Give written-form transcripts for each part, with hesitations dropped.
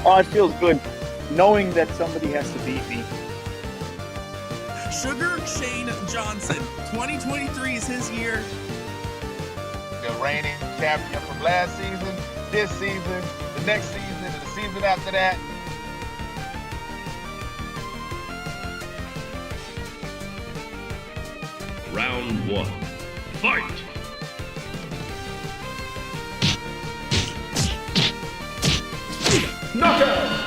Oh, it feels good knowing that somebody has to beat me. Sugar Shane Johnson, 2023 is his year. The reigning champion from last season, this season, the next season, and the season after that. Round 1. Fight! Knockout!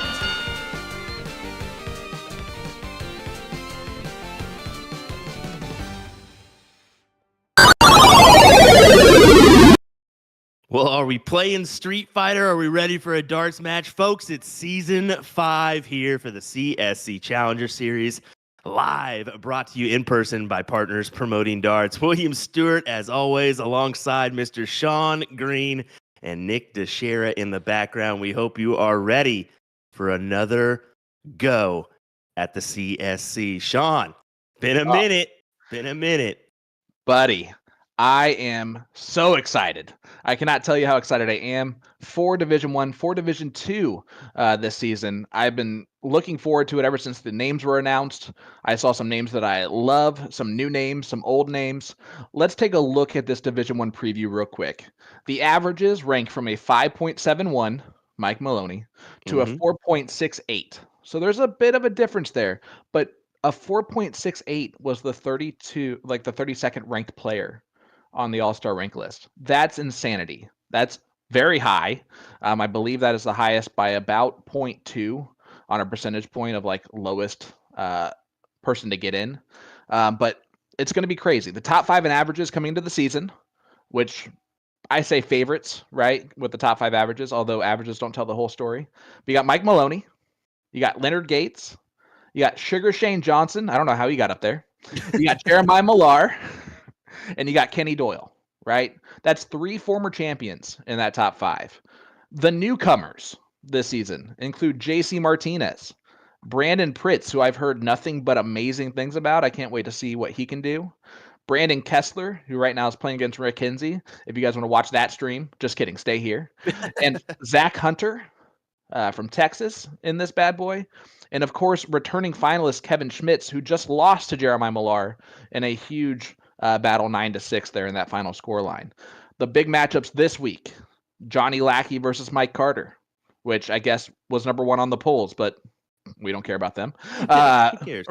Well, are we playing Street Fighter? Are we ready for a darts match? Folks, it's Season 5 here for the CSC Challenger Series. Live, brought to you in person by Partners Promoting Darts. William Stewart, as always, alongside Mr. Sean Green and Nick DeShera in the background. We hope you are ready for another go at the CSC. Sean, been a minute. Buddy, I am so excited. I cannot tell you how excited I am for Division 1, for Division 2 this season. I've been looking forward to it ever since the names were announced. I saw some names that I love, some new names, some old names. Let's take a look at this Division 1 preview real quick. The averages rank from a 5.71, Mike Maloney, to a 4.68. So there's a bit of a difference there, but a 4.68 was the 32nd ranked player on the All-Star rank list. That's insanity. That's very high. I believe that is the highest by about 0.2 on a percentage point of like lowest person to get in. But it's going to be crazy. The top 5 in averages coming into the season, which I say favorites, right, with the top 5 averages, although averages don't tell the whole story. But you got Mike Maloney. You got Leonard Gates. You got Sugar Shane Johnson. I don't know how he got up there. You got Jeremiah Millar. And you got Kenny Doyle, right? That's 3 former champions in that top 5. The newcomers this season include JC Martinez, Brandon Pritz, who I've heard nothing but amazing things about. I can't wait to see what he can do. Brandon Kessler, who right now is playing against Rick Hinsey. If you guys want to watch that stream, just kidding, stay here. And Zach Hunter from Texas in this bad boy. And of course, returning finalist Kevin Schmitz, who just lost to Jeremiah Millar in a huge battle 9-6 there in that final score line. The big matchups this week, Johnny Lackey versus Mike Carter, which I guess was number 1 on the polls, but we don't care about them. Who cares?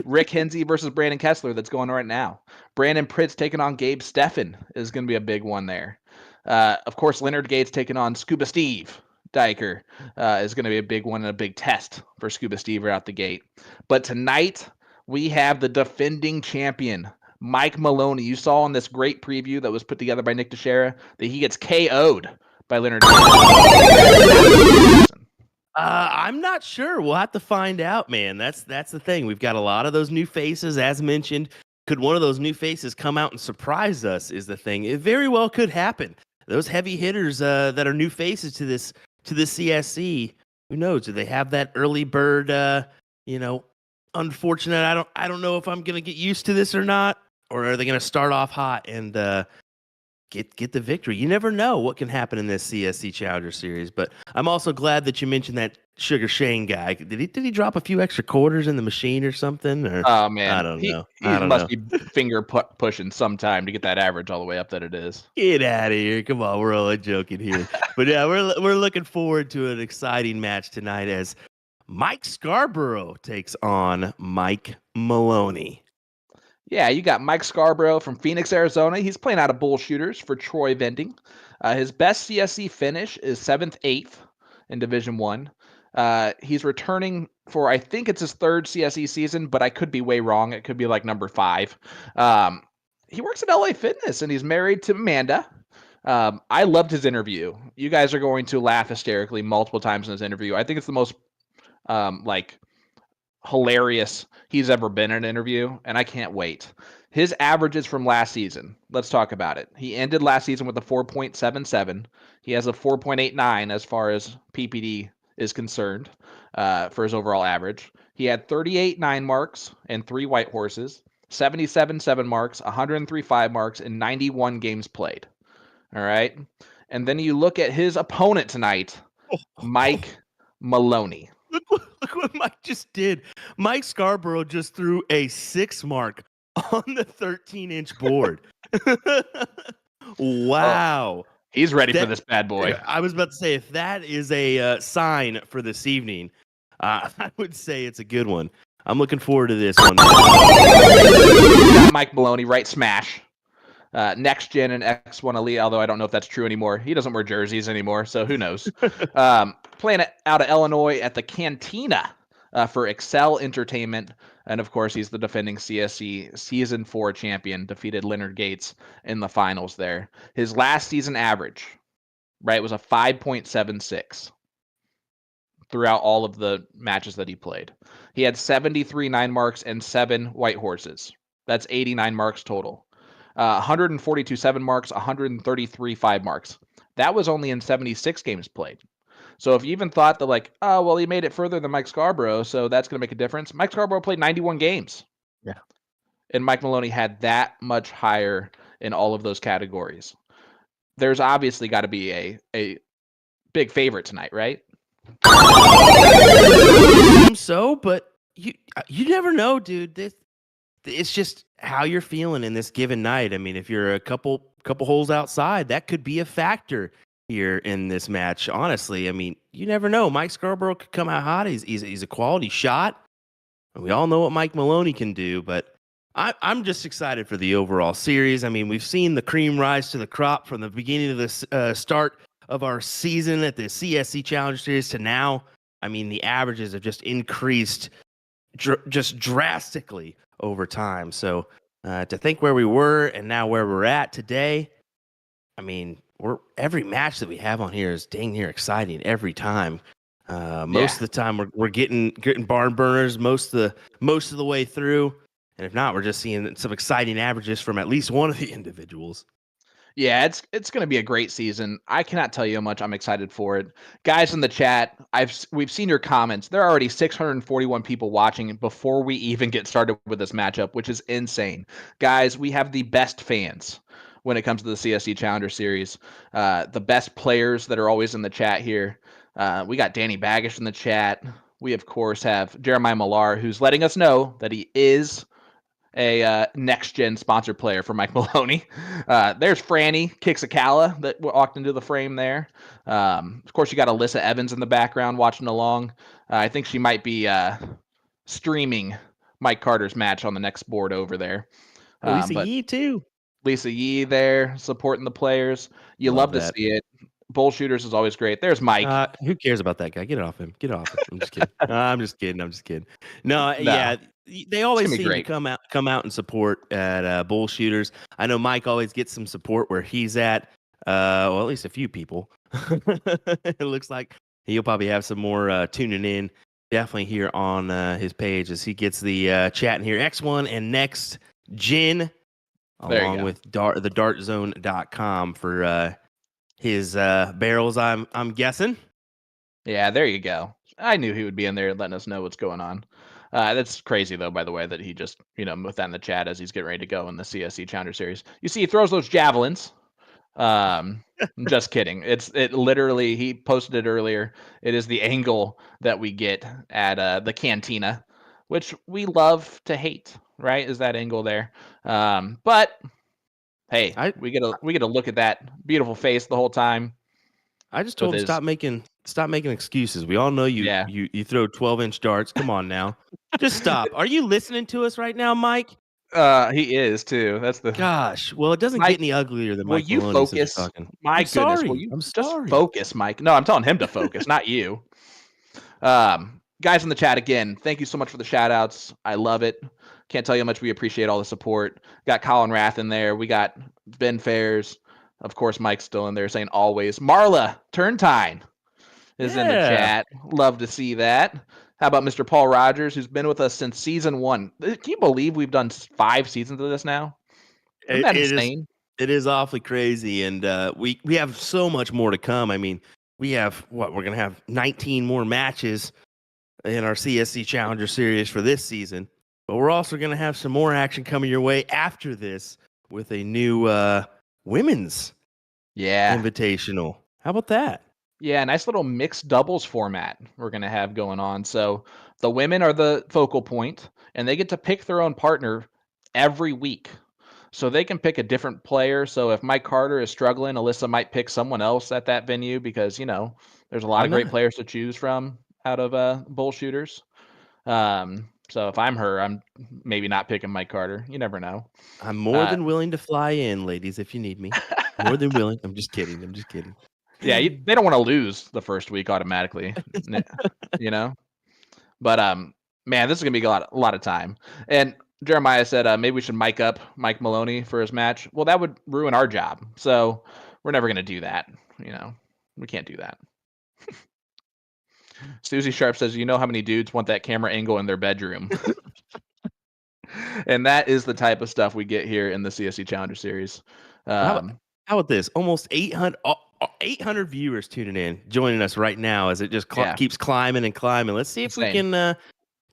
Rick Hinsey versus Brandon Kessler, that's going right now. Brandon Pritz taking on Gabe Steffen is going to be a big one there. Of course, Leonard Gates taking on Scuba Steve Diker is going to be a big one and a big test for Scuba Steve right out the gate. But tonight, we have the defending champion, Mike Maloney. You saw in this great preview that was put together by Nick DeShera that he gets KO'd by Leonard. I'm not sure. We'll have to find out, man. That's the thing. We've got a lot of those new faces, as mentioned. Could one of those new faces come out and surprise us is the thing. It very well could happen. Those heavy hitters that are new faces to the CSC, who knows? Do they have that early bird, unfortunate, I don't know if I'm going to get used to this or not, or are they going to start off hot and get the victory? You never know what can happen in this CSC Challenger Series, but I'm also glad that you mentioned that Sugar Shane guy. Did he drop a few extra quarters in the machine or something? Or, oh, man. I don't know. He must be finger pushing sometime to get that average all the way up that it is. Get out of here. Come on, we're all joking here. But yeah, we're looking forward to an exciting match tonight as Mike Scarborough takes on Mike Maloney. Yeah, you got Mike Scarborough from Phoenix, Arizona. He's playing out of Bull Shooters for Troy Vending. His best CSC finish is 7th, 8th in Division 1. He's returning for, I think it's his 3rd CSE season, but I could be way wrong. It could be like number 5. He works at LA Fitness, and he's married to Amanda. I loved his interview. You guys are going to laugh hysterically multiple times in this interview. I think it's the most hilarious he's ever been in an interview, and I can't wait. His averages from last season, let's talk about it. He ended last season with a 4.77. He has a 4.89 as far as PPD is concerned for his overall average. He had 38 9 marks and 3 white horses, 77 7 marks, 103 5 marks, and 91 games played. All right. And then you look at his opponent tonight, Mike Maloney. Look what Mike just did. Mike Scarborough just threw a 6 mark on the 13-inch board. Wow. He's ready for That- this bad boy. I was about to say, if that is a sign for this evening, I would say it's a good one. I'm looking forward to this one. Got Mike Maloney, right smash. Next Gen and X1 Elite, although I don't know if that's true anymore. He doesn't wear jerseys anymore, so who knows. Playing it out of Illinois at the Cantina for Excel Entertainment. And, of course, he's the defending CSC Season 4 champion, defeated Leonard Gates in the finals there. His last season average, right, was a 5.76 throughout all of the matches that he played. He had 73 9 marks and 7 white horses. That's 89 marks total. 142 7 marks, 133 5 marks. That was only in 76 games played. So if you even thought that, like, oh, well, he made it further than Mike Scarborough, so that's going to make a difference. Mike Scarborough played 91 games. Yeah. And Mike Maloney had that much higher in all of those categories. There's obviously got to be a big favorite tonight, right? So, but you never know, dude. It's just how you're feeling in this given night. I mean, if you're a couple holes outside, that could be a factor here in this match. Honestly, I mean, you never know. Mike Scarborough could come out hot. He's a quality shot. We all know what Mike Maloney can do, but I'm just excited for the overall series. I mean, we've seen the cream rise to the crop from the beginning of the start of our season at the CSC Challenger Series to now. I mean, the averages have just increased just drastically over time. So to think where we were and now where we're at today, I mean, every match that we have on here is dang near exciting every time. Most of the time we're getting barn burners most of the way through, and if not, we're just seeing some exciting averages from at least one of the individuals. Yeah, it's going to be a great season. I cannot tell you how much I'm excited for it. Guys in the chat, we've seen your comments. There are already 641 people watching before we even get started with this matchup, which is insane. Guys, we have the best fans when it comes to the CSC Challenger Series. The best players that are always in the chat here. We got Danny Baggish in the chat. We, of course, have Jeremiah Millar, who's letting us know that he is a next-gen sponsored player for Mike Maloney. There's Franny Kixakala that walked into the frame there. Of course, you got Alyssa Evans in the background watching along. I think she might be streaming Mike Carter's match on the next board over there. Lisa Yee, too. Lisa Yee there supporting the players. You love to see it. Bull shooters is always great. There's Mike. Who cares about that guy? Get it off him. Get it off him. I'm just kidding. I'm just kidding. No, yeah, they always seem to come out and support at bull shooters. I know Mike always gets some support where he's at. Well, at least a few people. It looks like he'll probably have some more tuning in. Definitely here on his page as he gets the chat in here. X1 and Next Gen, along with the dartzone.com for his barrels, I'm guessing. Yeah, there you go. I knew he would be in there letting us know what's going on. That's crazy, though, by the way, that he just, with that in the chat as he's getting ready to go in the CSC Challenger Series. You see, he throws those javelins. Just kidding. It literally, he posted it earlier. It is the angle that we get at the Cantina, which we love to hate, right? Is that angle there? But hey, we get to look at that beautiful face the whole time. I just told him stop making excuses. We all know you throw 12-inch darts. Come on now. Just stop. Are you listening to us right now, Mike? He is too. That's the gosh. Well, it doesn't get any uglier than Mike. Will you Maloney focus? Talking. My goodness. Sorry. Will you I'm just sorry. Focus, Mike? No, I'm telling him to focus, not you. Guys in the chat again, thank you so much for the shout outs. I love it. Can't tell you how much we appreciate all the support. Got Colin Rath in there. We got Ben Fairs. Of course, Mike's still in there saying always. Marla Turntine is in the chat. Love to see that. How about Mr. Paul Rogers, who's been with us since season 1? Can you believe we've done 5 seasons of this now? Isn't that insane? It is awfully crazy, and we have so much more to come. I mean, we have we're going to have 19 more matches in our CSC Challenger Series for this season, but we're also going to have some more action coming your way after this with a new women's invitational. How about that? Yeah, nice little mixed doubles format we're going to have going on. So the women are the focal point, and they get to pick their own partner every week. So they can pick a different player. So if Mike Carter is struggling, Alyssa might pick someone else at that venue because, there's a lot Why of great not? players to choose from out of bull shooters. So if I'm her, I'm maybe not picking Mike Carter. You never know. I'm more than willing to fly in, ladies, if you need me. More than willing. I'm just kidding. I'm just kidding. Yeah, they don't want to lose the first week automatically, you know. But man, this is gonna be a lot of time. And Jeremiah said maybe we should mic up Mike Maloney for his match. Well, that would ruin our job, so we're never gonna do that. We can't do that. Susie Sharp says, "You know how many dudes want that camera angle in their bedroom?" And that is the type of stuff we get here in the CSC Challenger Series. How about this? Almost 800 viewers tuning in, joining us right now as it just keeps climbing and climbing. Let's see if we can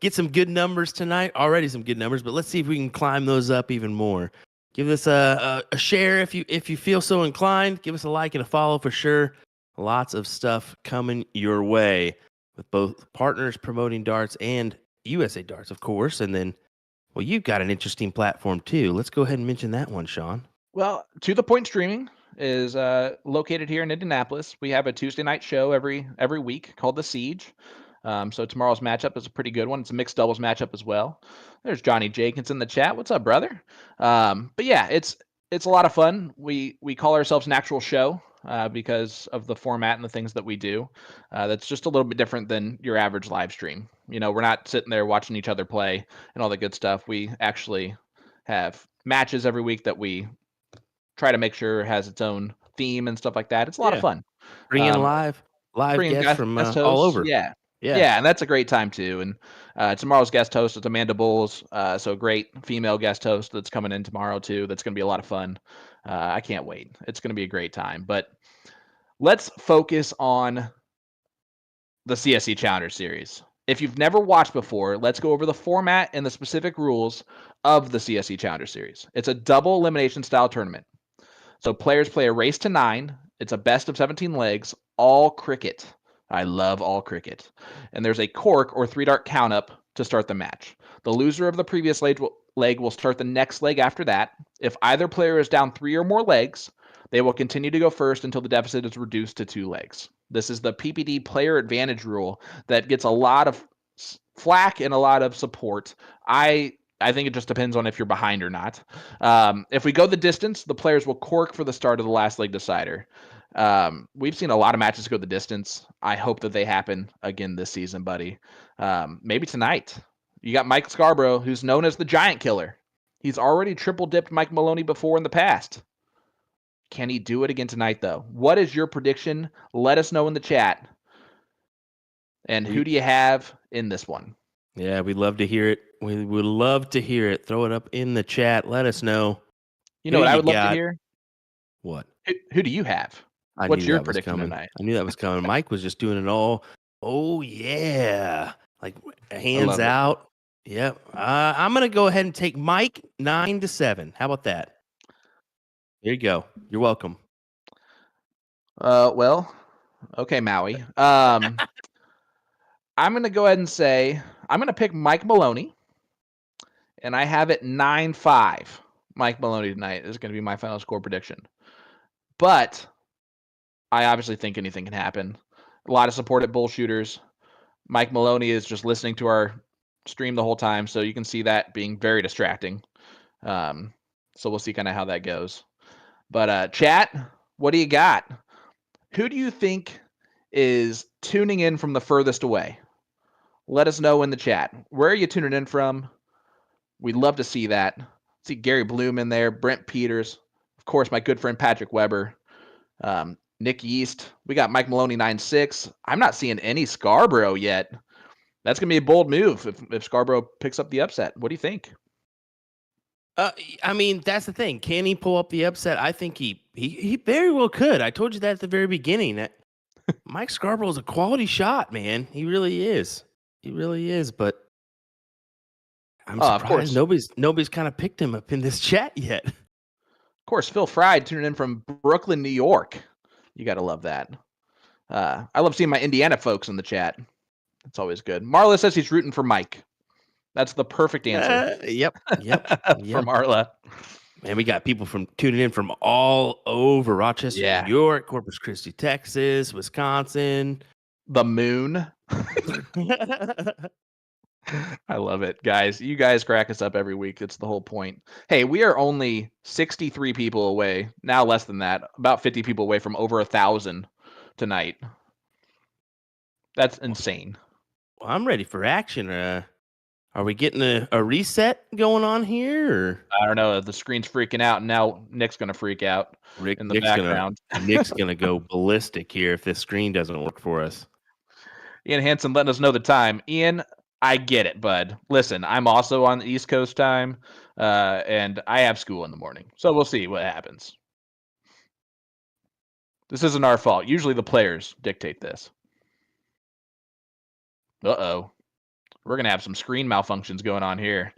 get some good numbers tonight. Already some good numbers, but let's see if we can climb those up even more. Give us a share if you feel so inclined. Give us a like and a follow for sure. Lots of stuff coming your way with both partners promoting darts and USA Darts, of course. And then, well, you've got an interesting platform too. Let's go ahead and mention that one, Sean. Well, To The Point Streaming is located here in Indianapolis. We have a Tuesday night show every week called The Siege. So tomorrow's matchup is a pretty good one. It's a mixed doubles matchup as well. There's Johnny Jenkins in the chat. What's up, brother? But yeah, it's a lot of fun. We call ourselves an actual show because of the format and the things that we do. That's just a little bit different than your average live stream. We're not sitting there watching each other play and all the good stuff. We actually have matches every week that we try to make sure has its own theme and stuff like that. It's a lot of fun. Bring in live guests from all over. Yeah, and that's a great time too. And tomorrow's guest host is Amanda Bowles, so a great female guest host that's coming in tomorrow too. That's going to be a lot of fun. I can't wait. It's going to be a great time. But let's focus on the CSC Challenger Series. If you've never watched before, let's go over the format and the specific rules of the CSC Challenger Series. It's a double elimination style tournament. So players play a race to 9. It's a best of 17 legs, all cricket. I love all cricket. And there's a cork or 3-dart count up to start the match. The loser of the previous leg will start the next leg after that. If either player is down 3 or more legs, they will continue to go first until the deficit is reduced to 2 legs. This is the PPD player advantage rule that gets a lot of flack and a lot of support. I think it just depends on if you're behind or not. If we go the distance, the players will cork for the start of the last leg decider. We've seen a lot of matches go the distance. I hope that they happen again this season, buddy. Maybe tonight. You got Mike Scarborough, who's known as the Giant Killer. He's already triple dipped Mike Maloney before in the past. Can he do it again tonight, though? What is your prediction? Let us know in the chat. And who do you have in this one? Yeah, we'd love to hear it. We would love to hear it. Throw it up in the chat. Let us know. You know what I would love to hear? What? Who do you have? What's your prediction tonight? I knew that was coming. Mike was just doing it all. Oh, yeah. Like hands out. Yep. I'm going to go ahead and take Mike 9-7. How about that? There you go. You're welcome. Well, okay, Maui. I'm going to go ahead and say I'm going to pick Mike Maloney, and I have it 9-5. Mike Maloney tonight is going to be my final score prediction. But I obviously think anything can happen. A lot of support at bull shooters. Mike Maloney is just listening to our stream the whole time, so you can see that being very distracting. So we'll see kind of how that goes. But chat, what do you got? Who do you think is tuning in from the furthest away? Let us know in the chat. Where are you tuning in from? We'd love to see that. See Gary Bloom in there, Brent Peters, of course, my good friend Patrick Weber, Nick Yeast. We got Mike Maloney 9-6. I'm not seeing any Scarborough yet. That's going to be a bold move if Scarborough picks up the upset. What do you think? I mean, that's the thing. Can he pull up the upset? I think he very well could. I told you that at the very beginning. That Mike Scarborough is a quality shot, man. He really is. He really is. But I'm surprised nobody's kind of picked him up in this chat yet. Of course, Phil Fried tuning in from Brooklyn, New York. You got to love that. I love seeing my Indiana folks in the chat. It's always good. Marla says he's rooting for Mike. That's the perfect answer. Yep. For Marla. Man, we got people tuning in from all over Rochester, Yeah. New York, Corpus Christi, Texas, Wisconsin. The moon. I love it, guys. You guys crack us up every week. It's the whole point. Hey, we are only 63 people away, now less than that, about 50 people away from over 1,000 tonight. That's insane. Well, I'm ready for action. Are we getting a reset going on here? Or? I don't know. The screen's freaking out, and now Nick's going to freak out in the background. Nick's going to go ballistic here if this screen doesn't work for us. Ian Hansen letting us know the time. Ian, I get it, bud. Listen, I'm also on the East Coast time, and I have school in the morning. So we'll see what happens. This isn't our fault. Usually the players dictate this. Uh-oh. We're going to have some screen malfunctions going on here.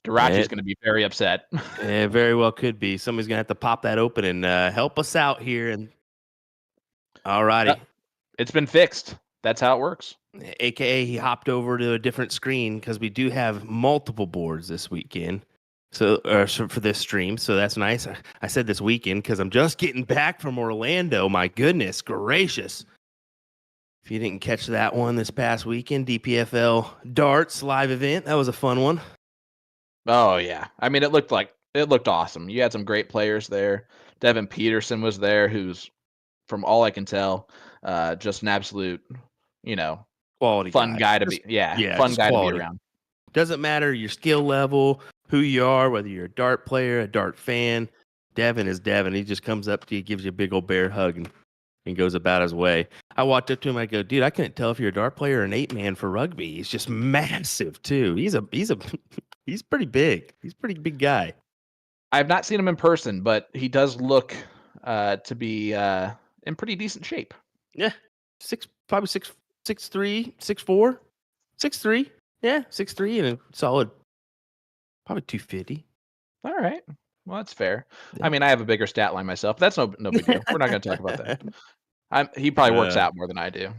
Dirachi's going to be very upset. It very well could be. Somebody's going to have to pop that open and help us out here. And all righty. It's been fixed. That's how it works. AKA he hopped over to a different screen because we do have multiple boards this weekend. So for this stream. So that's nice. I said this weekend because I'm just getting back from Orlando. My goodness gracious. If you didn't catch that one this past weekend, DPFL Darts live event. That was a fun one. Oh, yeah. I mean, it looked awesome. You had some great players there. Devin Peterson was there, who's, from all I can tell, just an absolute, quality fun guy to be. Fun guy to be around. Doesn't matter your skill level, who you are, whether you're a dart player, a dart fan. Devin is Devin. He just comes up to you, gives you a big old bear hug, and goes about his way. I walked up to him. I go, dude, I couldn't tell if you're a dart player or an 8-man for rugby. He's just massive too. He's pretty big. He's a pretty big guy. I've not seen him in person, but he does look to be in pretty decent shape. Yeah, 6'3", 6'4", 6'3". Yeah, 6'3" and a solid, probably 250. All right. Well, that's fair. Yeah. I mean, I have a bigger stat line myself. That's no big deal. We're not going to talk about that. He probably works out more than I do.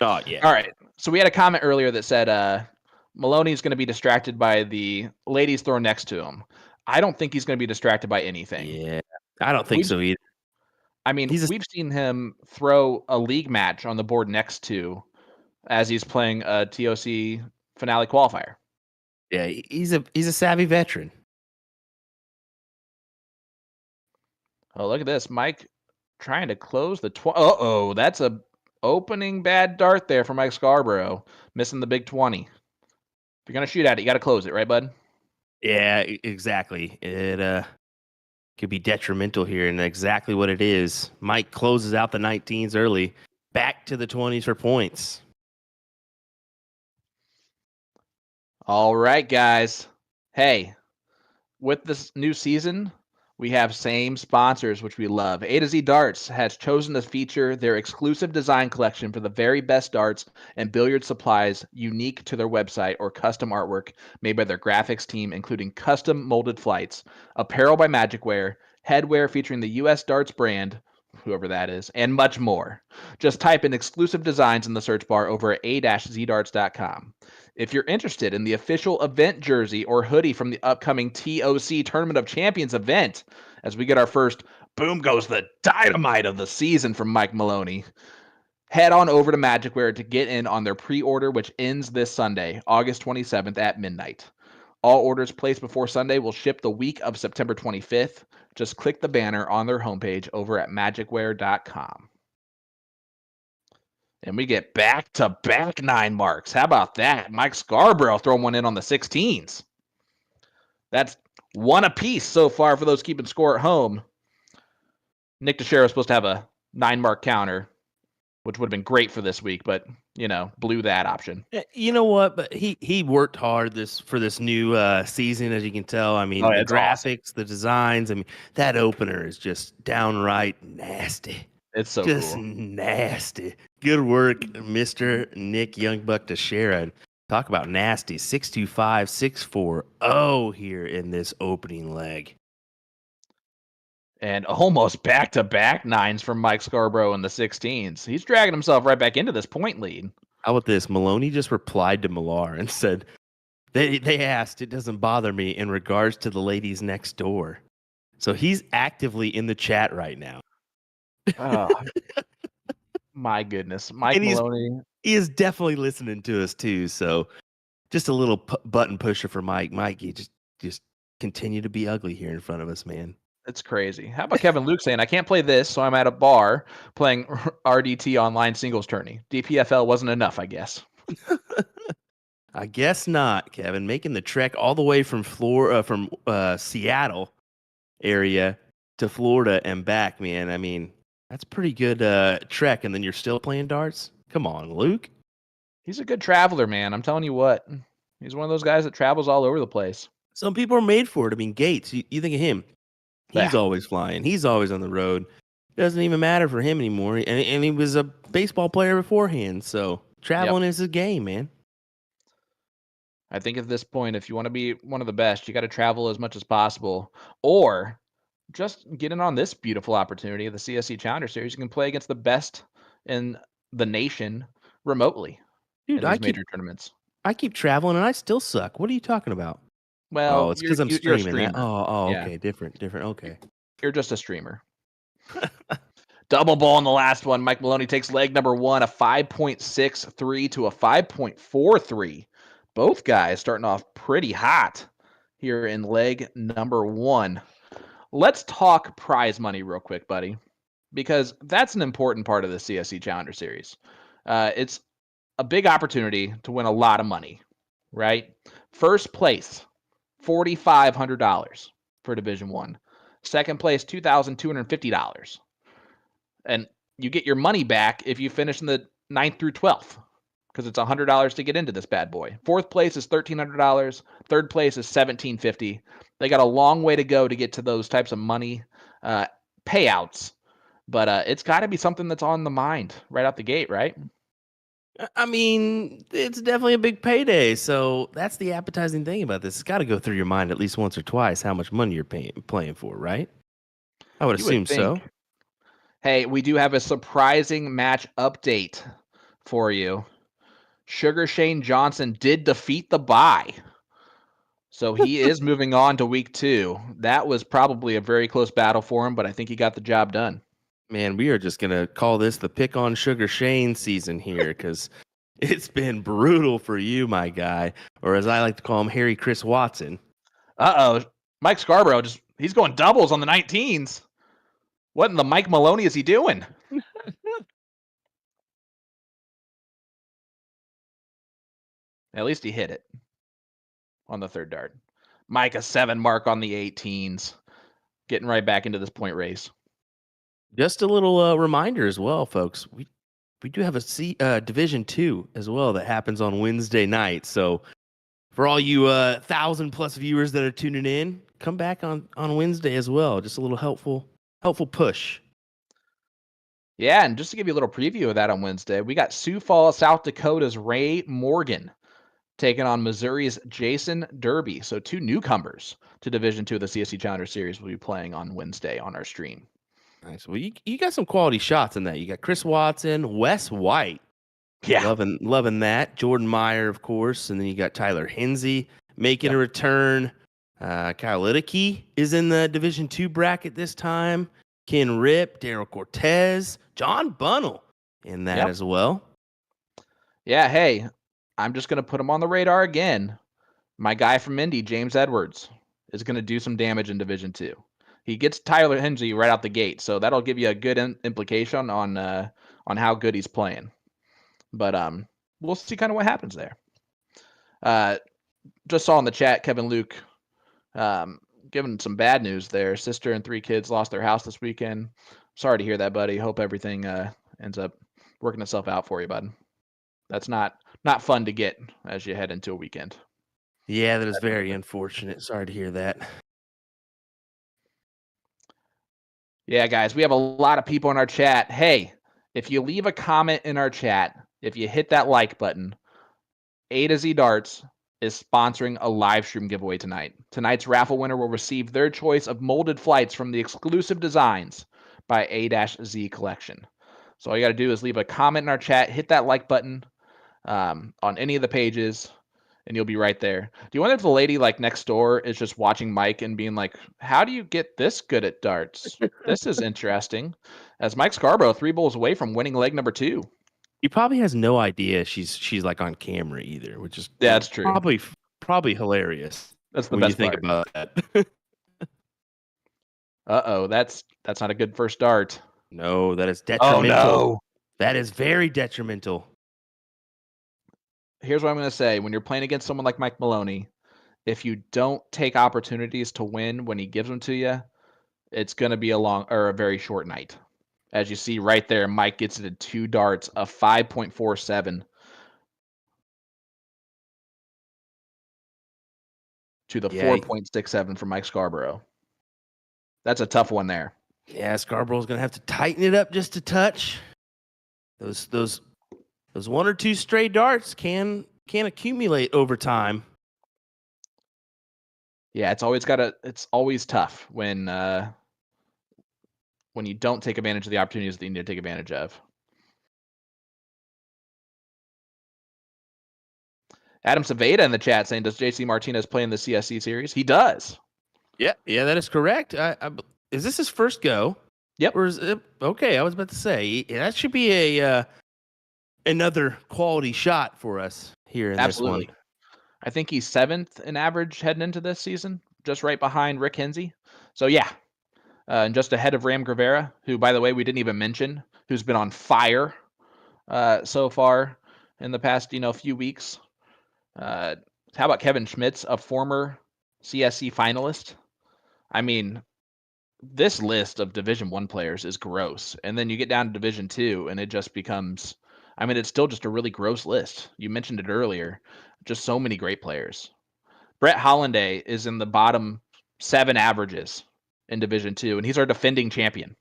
Oh, yeah. All right. So we had a comment earlier that said Maloney's going to be distracted by the ladies thrown next to him. I don't think he's going to be distracted by anything. Yeah, I don't think so either. I mean, we've seen him throw a league match on the board next to as he's playing a TOC finale qualifier. Yeah, he's a savvy veteran. Oh, look at this. Mike trying to close the Uh-oh, that's a opening bad dart there for Mike Scarborough. Missing the big 20. If you're going to shoot at it, you got to close it, right, bud? Yeah, exactly. It could be detrimental here, and exactly what it is. Mike closes out the 19s early, back to the 20s for points. All right, guys. Hey, with this new season, we have same sponsors, which we love. A to Z Darts has chosen to feature their exclusive design collection for the very best darts and billiard supplies unique to their website or custom artwork made by their graphics team, including custom molded flights, apparel by Magicware, headwear featuring the U.S. Darts brand, whoever that is, and much more. Just type in exclusive designs in the search bar over at a-zdarts.com. If you're interested in the official event jersey or hoodie from the upcoming TOC Tournament of Champions event, as we get our first boom goes the dynamite of the season from Mike Maloney, head on over to Magicware to get in on their pre-order, which ends this Sunday, August 27th at midnight. All orders placed before Sunday will ship the week of September 25th. Just click the banner on their homepage over at magicware.com. And we get back-to-back 9 marks. How about that? Mike Scarborough throwing one in on the 16s. That's one apiece so far for those keeping score at home. Nick Teixeira is supposed to have a 9-mark counter, which would have been great for this week, but, blew that option. You know what? But he worked hard for this new season, as you can tell. I mean, the graphics, awesome. The designs. I mean, that opener is just downright nasty. It's so just cool. Nasty. Good work, Mr. Nick Youngbuck Teixeira. Talk about nasty. 625, 640 here in this opening leg. And almost back-to-back 9s from Mike Scarborough in the 16s. He's dragging himself right back into this point lead. How about this? Maloney just replied to Millar and said, they asked, it doesn't bother me in regards to the ladies next door. So he's actively in the chat right now. Oh, my goodness. Mike Maloney. He is definitely listening to us too. So just a little button pusher for Mike. Mike, you just continue to be ugly here in front of us, man. It's crazy. How about Kevin Luke saying, I can't play this, so I'm at a bar playing RDT online singles tourney. DPFL wasn't enough, I guess. I guess not, Kevin. Making the trek all the way from Seattle area to Florida and back, man. I mean, that's a pretty good trek, and then you're still playing darts? Come on, Luke. He's a good traveler, man. I'm telling you what. He's one of those guys that travels all over the place. Some people are made for it. I mean, Gates, you think of him. He's always flying. He's always on the road. Doesn't even matter for him anymore. And he was a baseball player beforehand. So traveling is a game, man. I think at this point, if you want to be one of the best, you got to travel as much as possible. Or just get in on this beautiful opportunity of the CSC Challenger Series. You can play against the best in the nation remotely. Dude, in these major tournaments. I keep traveling and I still suck. What are you talking about? Well, it's because I'm you're streaming. Yeah. Okay, different. Okay, you're just a streamer. Double ball in the last one. Mike Maloney takes leg number 1, a 5.63 to a 5.43. Both guys starting off pretty hot here in leg number 1. Let's talk prize money real quick, buddy, because that's an important part of the CSC Challenger Series. It's a big opportunity to win a lot of money, right? First place, $4,500 for Division 1. Second place, $2,250. And you get your money back if you finish in the 9th through 12th, because it's $100 to get into this bad boy. Fourth place is $1,300. Third place is $1,750. They got a long way to go to get to those types of money payouts, but it's got to be something that's on the mind right out the gate, right? I mean, it's definitely a big payday, so that's the appetizing thing about this. It's got to go through your mind at least once or twice how much money you're playing for, right? I would assume so. Hey, we do have a surprising match update for you. Sugar Shane Johnson did defeat the bye, so he is moving on to week 2. That was probably a very close battle for him, but I think he got the job done. Man, we are just going to call this the Pick on Sugar Shane season here because it's been brutal for you, my guy, or as I like to call him, Harry Chris Watson. Uh-oh. Mike Scarborough, he's going doubles on the 19s. What in the Mike Maloney is he doing? At least he hit it on the third dart. Mike, a 7 mark on the 18s. Getting right back into this point race. Just a little reminder as well, folks. We do have a Division 2 as well that happens on Wednesday night. So for all you 1,000+ viewers that are tuning in, come back on Wednesday as well. Just a little helpful push. Yeah, and just to give you a little preview of that on Wednesday, we got Sioux Falls, South Dakota's Ray Morgan taking on Missouri's Jason Derby. So 2 newcomers to Division 2 of the CSC Challenger Series will be playing on Wednesday on our stream. Nice. Well, you got some quality shots in that. You got Chris Watson, Wes White. Yeah. Loving that. Jordan Meyer, of course. And then you got Tyler Hinsey making a return. Kyle Liddicky is in the Division 2 bracket this time. Ken Ripp, Daryl Cortez, John Bunnell in that as well. Yeah, hey, I'm just going to put him on the radar again. My guy from Indy, James Edwards, is going to do some damage in Division 2. He gets Tyler Hinsey right out the gate, so that'll give you a good implication on how good he's playing. But we'll see kind of what happens there. Just saw in the chat, Kevin Luke giving some bad news there. Sister and 3 kids lost their house this weekend. Sorry to hear that, buddy. Hope everything ends up working itself out for you, bud. That's not fun to get as you head into a weekend. Yeah, that is very unfortunate. Sorry to hear that. Yeah, guys, we have a lot of people in our chat. Hey, if you leave a comment in our chat, if you hit that like button, A to Z Darts is sponsoring a live stream giveaway tonight. Tonight's raffle winner will receive their choice of molded flights from the exclusive designs by A-Z Collection. So all you got to do is leave a comment in our chat, hit that like button on any of the pages, and you'll be right there. Do you wonder if the lady like next door is just watching Mike and being like, how do you get this good at darts? This is interesting. As Mike Scarborough 3 bowls away from winning leg number 2. He probably has no idea she's like on camera either, which is That's true. Probably hilarious. That's the when best you think part. about that. Uh-oh, that's not a good first dart. No, that is detrimental. Oh, no. That is very detrimental. Here's what I'm going to say. When you're playing against someone like Mike Maloney, if you don't take opportunities to win when he gives them to you, it's going to be a very short night. As you see right there, Mike gets it at 2 darts, a 5.47 to the 4.67 from Mike Scarborough. That's a tough one there. Yeah, Scarborough's going to have to tighten it up just a touch. Those 1 or 2 stray darts can accumulate over time. Yeah, it's always tough when you don't take advantage of the opportunities that you need to take advantage of. Adam Saveda in the chat saying, does JC Martinez play in the CSC series? He does. Yeah, that is correct. Is this his first go? Yep. Or is it, okay, I was about to say, that should be another quality shot for us here in Absolutely. this one. I think he's 7th in average heading into this season, just right behind Rick Hensey. So, yeah. And just ahead of Ram Gravera, who, by the way, we didn't even mention, who's been on fire so far in the past, few weeks. How about Kevin Schmitz, a former CSC finalist? I mean, this list of Division I players is gross. And then you get down to Division II, and it just becomes, it's still just a really gross list. You mentioned it earlier. Just so many great players. Brett Hollanday is in the bottom 7 averages in Division II, and he's our defending champion.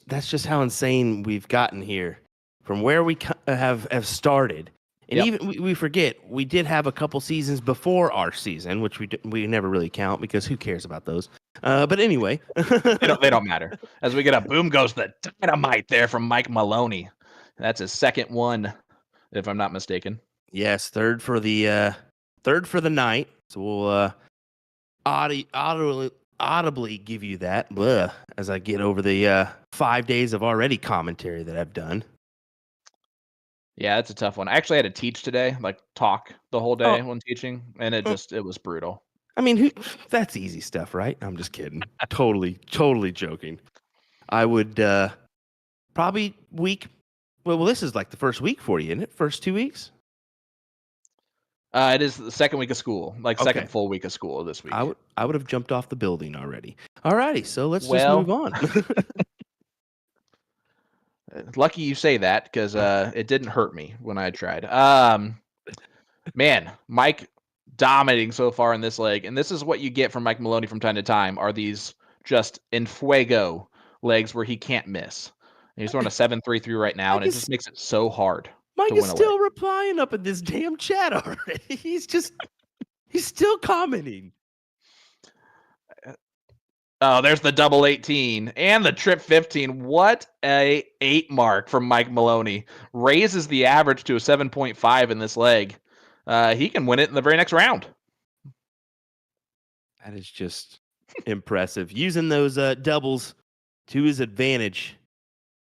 That's just how insane we've gotten here from where we have started. And even we forget, we did have a couple seasons before our season, which we never really count because who cares about those? But anyway. they don't matter. As we get a boom goes the dynamite there from Mike Maloney. That's his second one, if I'm not mistaken. Yes, third for the night. So we'll audibly give you that as I get over the 5 days of already commentary that I've done. Yeah, that's a tough one. I actually had to teach today, like talk the whole day when teaching, and it was brutal. That's easy stuff, right? I'm just kidding. totally joking. I would probably well, this is like the first week for you, isn't it? First 2 weeks? It is the second week of school, second full week of school this week. I would have jumped off the building already. Alrighty, so let's just move on. Lucky you say that because it didn't hurt me when I tried. Man, Mike dominating so far in this leg, and this is what you get from Mike Maloney from time to time, are these just en fuego legs where he can't miss. And he's throwing a 7.33 right now, and it just makes it so hard. Mike is still replying up in this damn chat already. He's still commenting. Oh, there's the double 18 and the trip 15. What a 8 mark from Mike Maloney. Raises the average to a 7.5 in this leg. He can win it in the very next round. That is just impressive. Using those doubles to his advantage.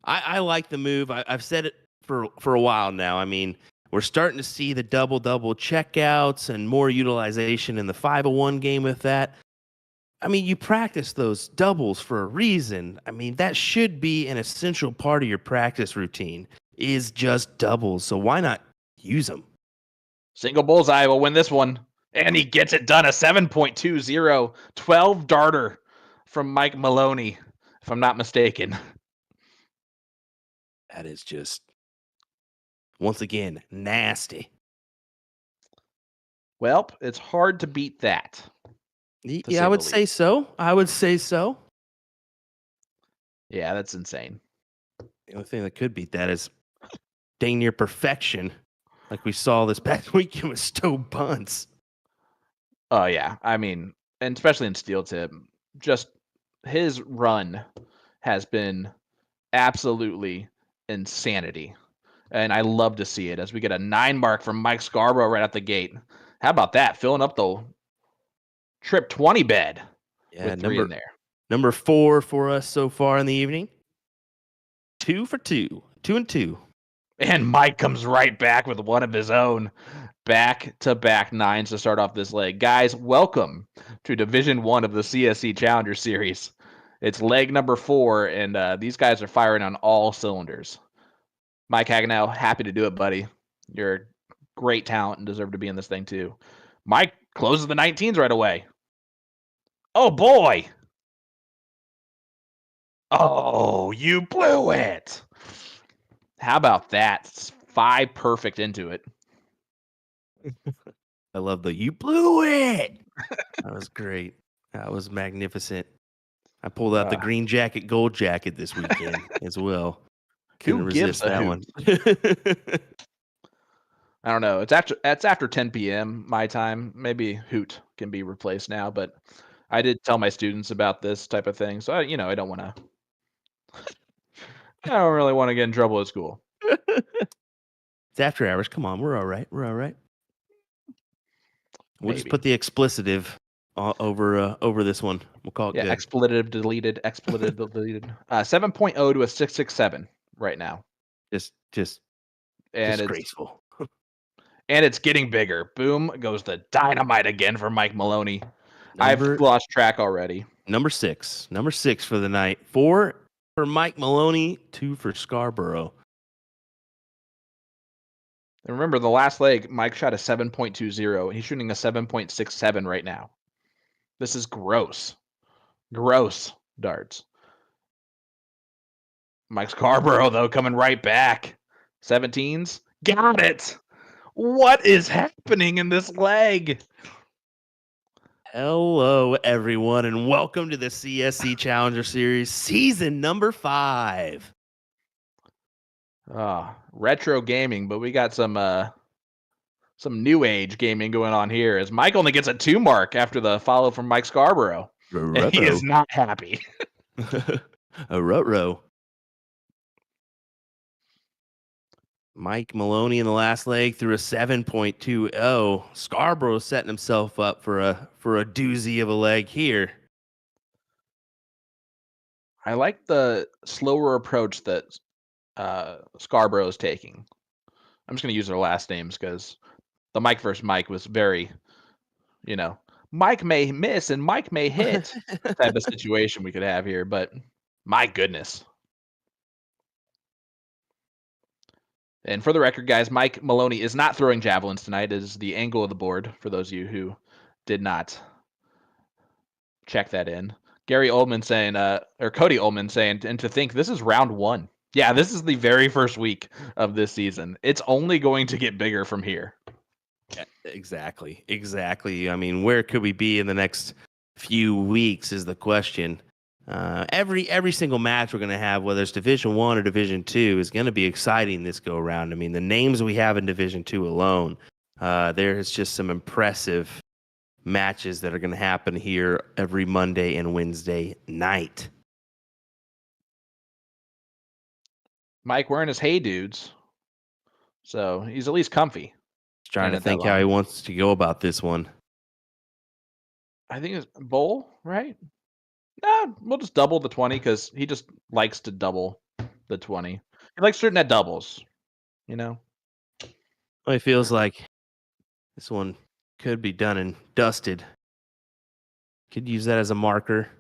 I like the move. I've said it for a while now. We're starting to see the double checkouts and more utilization in the 501 game with that. You practice those doubles for a reason. That should be an essential part of your practice routine, is just doubles. So why not use them? Single bullseye will win this one. And he gets it done. A 7.20, 12 darter from Mike Maloney, if I'm not mistaken. That is just, once again, nasty. Well, it's hard to beat that. Yeah, I would say so. Yeah, that's insane. The only thing that could beat that is dang near perfection like we saw this past weekend with Stowe Bunts. Oh yeah, I mean, and especially in steel tip, just his run has been absolutely insanity, and I love to see it as we get a 9 mark from Mike Scarborough right out the gate. How about that? Filling up the trip 20 bed with 3 in there. Number 4 for us so far in the evening. 2 for 2, 2 and 2. And Mike comes right back with one of his own. Back-to-back 9s to start off this leg. Guys, welcome to Division 1 of the CSC Challenger Series. It's leg number 4, and these guys are firing on all cylinders. Mike Hagenow, happy to do it, buddy. You're a great talent and deserve to be in this thing, too. Mike closes the 19s right away. Oh, boy! Oh, you blew it! How about that? It's 5 perfect into it. I love the "you blew it." That was great. That was magnificent. I pulled out the green jacket, gold jacket this weekend as well. Couldn't resist that one. I don't know. It's after 10 p.m. my time. Maybe hoot can be replaced now, but I did tell my students about this type of thing, so I don't want to. I don't really want to get in trouble at school. It's after hours. Come on, we're all right. We're all right. We'll just put the explicitive over this one. We'll call it good. Expletive deleted. Expletive deleted. 7.0 to a 667 right now. Just and disgraceful. And it's getting bigger. Boom goes the dynamite again for Mike Maloney. I've lost track already. Number 6 for the night. 4 for Mike Maloney. 2 for Scarborough. And remember, the last leg, Mike shot a 7.20. He's shooting a 7.67 right now. This is gross. Gross darts. Mike Scarborough, though, coming right back. 17s. Got it. What is happening in this leg? Hello, everyone, and welcome to the CSC Challenger Series, season number 5. Retro gaming, but we got some new age gaming going on here as Mike only gets a 2 mark after the follow from Mike Scarborough. And he is not happy. A row. Mike Maloney in the last leg threw a 7.20. Scarborough setting himself up for a doozy of a leg here. I like the slower approach that Scarborough is taking. I'm just going to use their last names because the Mike versus Mike was very, Mike may miss and Mike may hit type of situation we could have here. But my goodness. And for the record, guys, Mike Maloney is not throwing javelins tonight. It is the angle of the board for those of you who did not check that in. Gary Oldman saying, or Cody Oldman saying, and to think this is round 1. Yeah, this is the very first week of this season. It's only going to get bigger from here. Yeah, exactly. I mean, where could we be in the next few weeks is the question. Every single match we're going to have, whether it's Division 1 or Division 2, is going to be exciting this go around. I mean, the names we have in Division 2 alone, there is just some impressive matches that are going to happen here every Monday and Wednesday night. Mike wearing his Hey Dudes, so he's at least comfy. Just trying to think how he wants to go about this one. I think it's bowl, right? No, we'll just double the 20 because he just likes to double the 20. He likes shooting at doubles, Well, it feels like this one could be done and dusted. Could use that as a marker.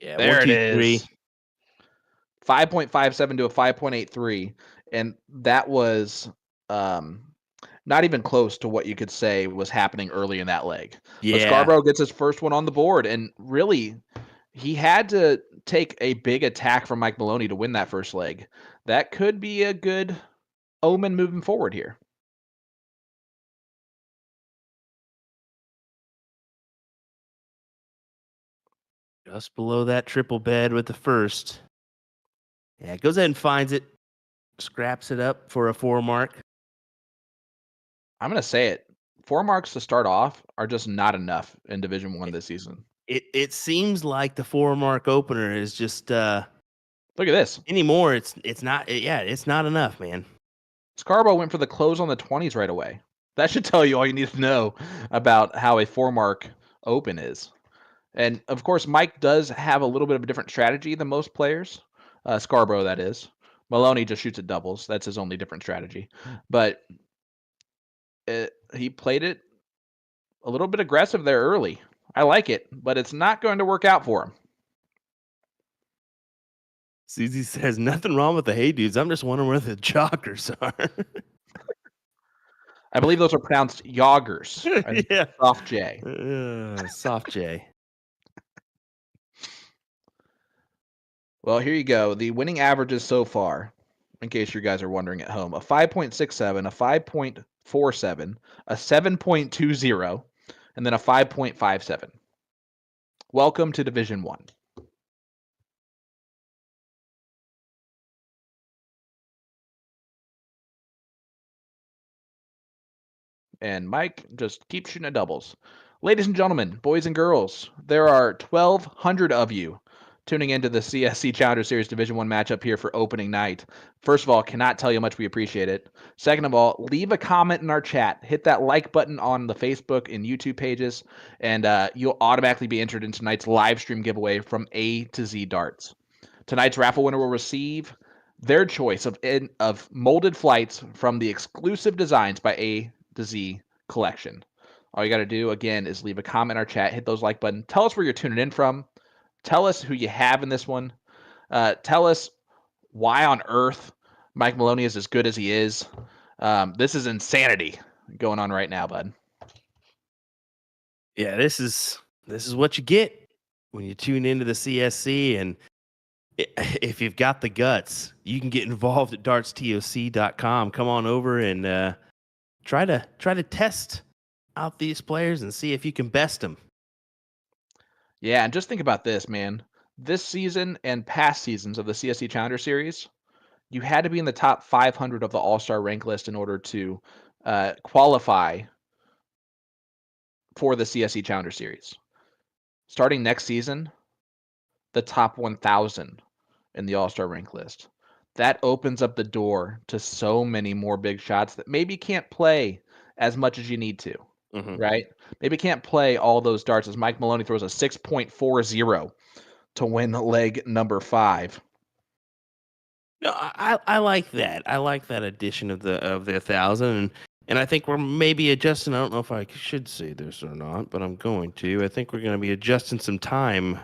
Yeah, there it is. 5.57 to a 5.83, and that was not even close to what you could say was happening early in that leg. Yeah. But Scarborough gets his first one on the board, and really, he had to take a big attack from Mike Maloney to win that first leg. That could be a good omen moving forward here. Just below that triple bed with the first. Yeah, goes ahead and finds it. scraps it up for a 4 mark. I'm going to say it. 4 marks to start off are just not enough in Division 1 this season. It seems like the 4 mark opener is just Look at this. anymore. It's not. Yeah, it's not enough, man. Scarborough went for the close on the 20s right away. That should tell you all you need to know about how a 4 mark open is. And of course, Mike does have a little bit of a different strategy than most players. Scarborough, that is. Maloney just shoots at doubles. That's his only different strategy. But he played it a little bit aggressive there early. I like it, but it's not going to work out for him. Susie says nothing wrong with the hey dudes. I'm just wondering where the joggers are. I believe those are pronounced joggers. Yeah. Soft J. Soft J. Well, here you go. The winning averages so far, in case you guys are wondering at home, a 5.67, a 5.47, a 7.20, and then a 5.57. Welcome to Division 1. And Mike just keeps shooting at doubles. Ladies and gentlemen, boys and girls, there are 1,200 of you tuning into the CSC Challenger Series Division 1 matchup here for opening night. First of all, cannot tell you how much we appreciate it. Second of all, leave a comment in our chat. Hit that like button on the Facebook and YouTube pages, and you'll automatically be entered into tonight's live stream giveaway from A to Z Darts. Tonight's raffle winner will receive their choice of molded flights from the exclusive designs by A to Z collection. All you got to do, again, is leave a comment in our chat, hit those like button, tell us where you're tuning in from, tell us who you have in this one, tell us why on earth Mike Maloney is as good as he is. This is insanity going on right now, bud. Yeah, this is what you get when you tune into the CSC, and if you've got the guts, you can get involved at dartstoc.com. Come on over and try to test out these players and see if you can best them. Yeah, and just think about this, man. This season and past seasons of the CSC Challenger Series, you had to be in the top 500 of the All-Star rank list in order to qualify for the CSC Challenger Series. Starting next season, the top 1,000 in the All-Star rank list. That opens up the door to so many more big shots that maybe can't play as much as you need to. Right? Maybe can't play all those darts as Mike Maloney throws a 6.40 to win leg number 5. No, I like that. I like that addition of the 1,000, and I think we're maybe adjusting. I don't know if I should say this or not, but I'm going to. I think we're going to be adjusting some time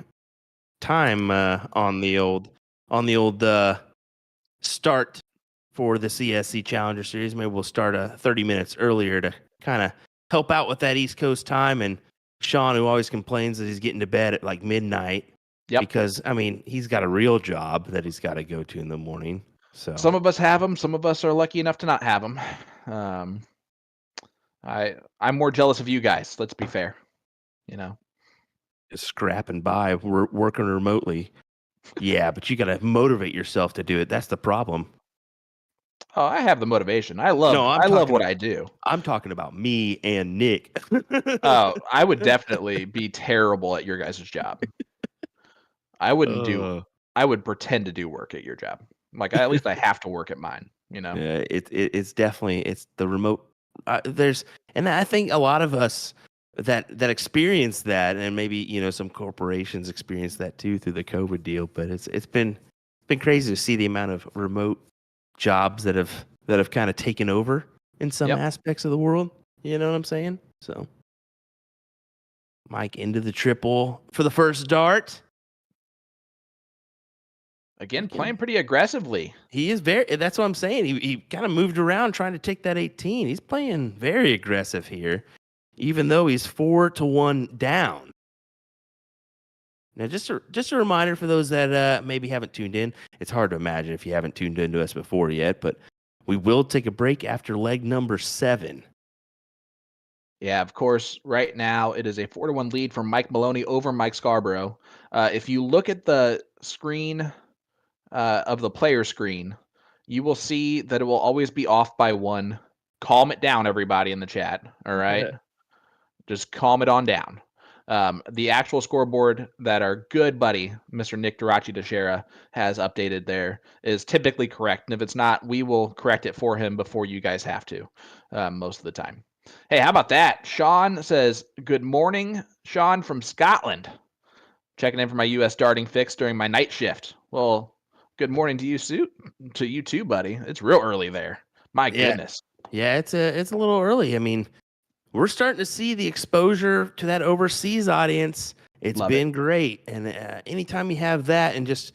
on the old start for the CSC Challenger Series. Maybe we'll start 30 minutes earlier to kind of help out with that East Coast time. And Sean, who always complains that he's getting to bed at like midnight, because I mean he's got a real job that he's got to go to in the morning. So some of us have them, some of us are lucky enough to not have them. I'm more jealous of you guys. Let's be fair, just scrapping by, we're working remotely. Yeah, but you got to motivate yourself to do it. That's the problem. Oh, I have the motivation. I love what I do. I'm talking about me and Nick. Oh, I would definitely be terrible at your guys' job. I wouldn't I would pretend to do work at your job. Like at least I have to work at mine, Yeah, it's definitely the remote. And I think a lot of us that experience that, and maybe some corporations experience that too through the COVID deal. But it's been crazy to see the amount of remote jobs that have kind of taken over in some aspects of the world. You know what I'm saying? So Mike into the triple for the first dart. Again, playing pretty aggressively. He is that's what I'm saying. He kind of moved around trying to take that 18. He's playing very aggressive here, even though he's 4-1 down. Now, just a reminder for those that maybe haven't tuned in. It's hard to imagine if you haven't tuned into us before yet, but we will take a break after leg number 7. Yeah, of course, right now it is a 4-1 lead for Mike Maloney over Mike Scarborough. If you look at the screen of the player screen, you will see that it will always be off by 1. Calm it down, everybody in the chat. All right. Just calm it on down. The actual scoreboard that our good buddy, Mr. Nick Durachi DeShera, has updated there is typically correct. And if it's not, we will correct it for him before you guys have to, most of the time. Hey, how about that? Sean says, good morning, Sean from Scotland. Checking in for my U.S. darting fix during my night shift. Well, good morning to you too, buddy. It's real early there. My goodness. Yeah, it's a little early. I mean, we're starting to see the exposure to that overseas audience. It's been great. And anytime you have that and just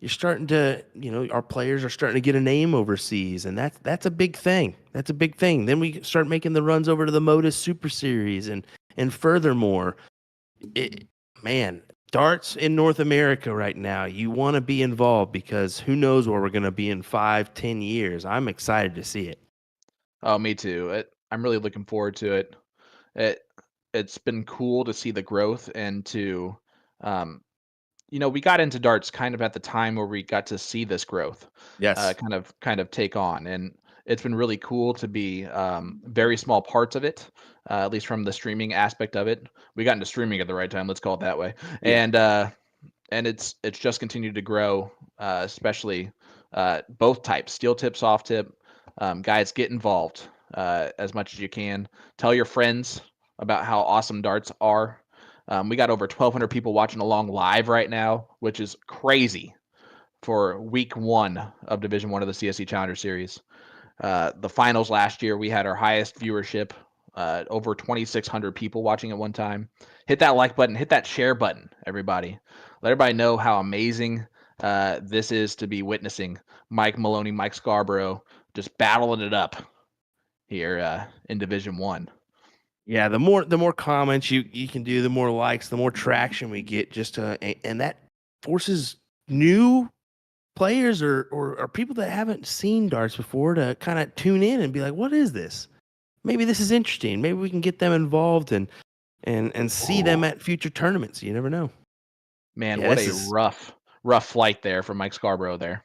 you're starting to, our players are starting to get a name overseas. And that's a big thing. That's a big thing. Then we start making the runs over to the Modus Super Series. And furthermore, darts in North America right now, you want to be involved because who knows where we're going to be in 5-10 years. I'm excited to see it. Oh, me too. I'm really looking forward to it. It's been cool to see the growth and to, we got into darts kind of at the time where we got to see this growth, kind of take on, and it's been really cool to be very small parts of it, at least from the streaming aspect of it. We got into streaming at the right time, let's call it that way, and it's just continued to grow, especially both types, steel tip, soft tip. Guys, get involved as much as you can. Tell your friends about how awesome darts are. We got over 1,200 people watching along live right now, which is crazy for week 1 of Division 1 of the CSC Challenger Series. The finals last year, we had our highest viewership, over 2,600 people watching at one time. Hit that like button, hit that share button, everybody. Let everybody know how amazing this is to be witnessing Mike Maloney, Mike Scarborough, just battling it up here in Division 1. Yeah, the more comments you can do, the more likes, the more traction we get. And that forces new players or people that haven't seen darts before to kind of tune in and be like, "What is this? Maybe this is interesting. Maybe we can get them involved and see them at future tournaments." You never know. Man, what a rough flight there from Mike Scarborough there.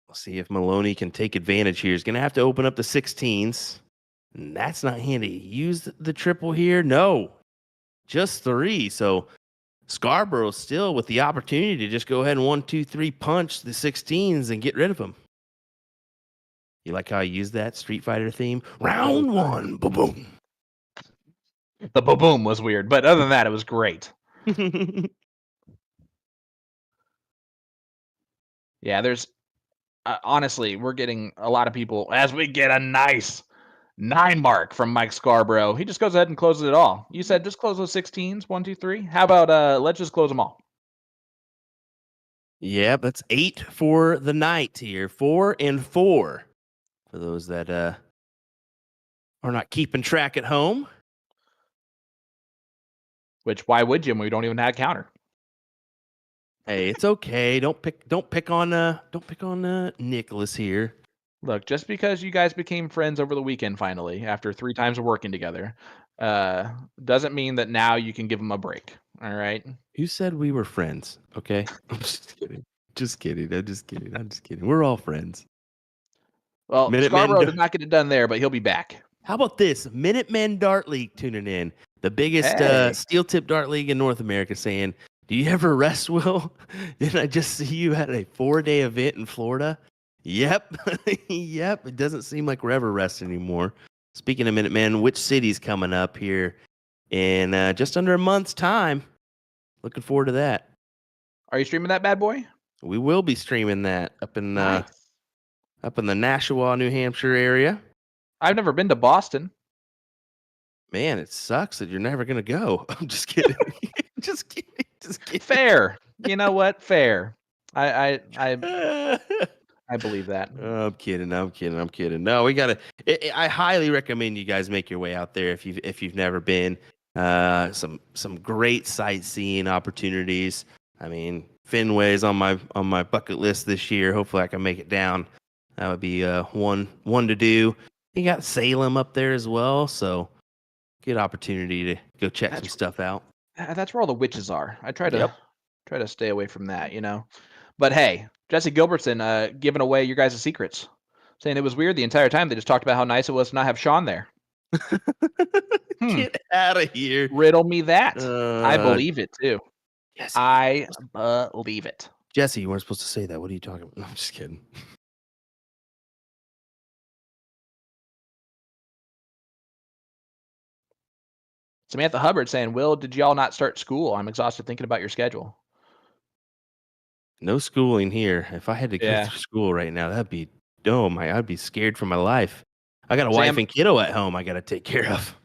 We'll see if Maloney can take advantage here. He's going to have to open up the 16s. And that's not handy. Use the triple here. No, just 3. So Scarborough still with the opportunity to just go ahead and 1, 2, 3 punch the 16s and get rid of them. You like how I used that Street Fighter theme? Round 1, boom, boom. The boom was weird, but other than that, it was great. Yeah, there's honestly, we're getting a lot of people as we get a nice 9 mark from Mike Scarborough. He just goes ahead and closes it all. You said just close those 16s, 1, 2, 3. How about let's just close them all? Yeah, that's 8 for the night here. 4 and 4 for those that are not keeping track at home. Which why would you when we don't even have a counter? Hey, it's okay. Don't pick on Nicholas here. Look, just because you guys became friends over the weekend finally after 3 times of working together, doesn't mean that now you can give him a break. All right. You said we were friends, okay? I'm just kidding. Just kidding. I'm just kidding. We're all friends. Well, Scarborough did not get it done there, but he'll be back. How about this? Minutemen Dart League tuning in. The biggest steel tip dart league in North America saying, "Do you ever rest, Will? Didn't I just see you at a 4-day event in Florida?" Yep. Yep. It doesn't seem like we're ever resting anymore. Speaking of Minutemen, which city's coming up here in just under a month's time? Looking forward to that. Are you streaming that bad boy? We will be streaming that up in the Nashua, New Hampshire area. I've never been to Boston. Man, it sucks that you're never gonna go. I'm just kidding. Just kidding. Fair. You know what? Fair. I believe that. I'm kidding. No, we gotta. I highly recommend you guys make your way out there if you've never been. Some great sightseeing opportunities. I mean, Fenway's on my bucket list this year. Hopefully, I can make it down. That would be one to do. You got Salem up there as well, so good opportunity to go check some stuff out. That's where all the witches are. I try to stay away from that, But hey, Jesse Gilbertson giving away your guys' secrets, saying it was weird the entire time. They just talked about how nice it was to not have Sean there. Get out of here. Riddle me that. I believe it too. Yes, I believe it. Jesse, you weren't supposed to say that. What are you talking about? No, I'm just kidding. Samantha Hubbard saying, Will, did y'all not start school? I'm exhausted thinking about your schedule. No schooling here. If I had to go Yeah. through school right now, that'd be I'd be scared for my life. I got a Sam- wife and kiddo at home I got to take care of.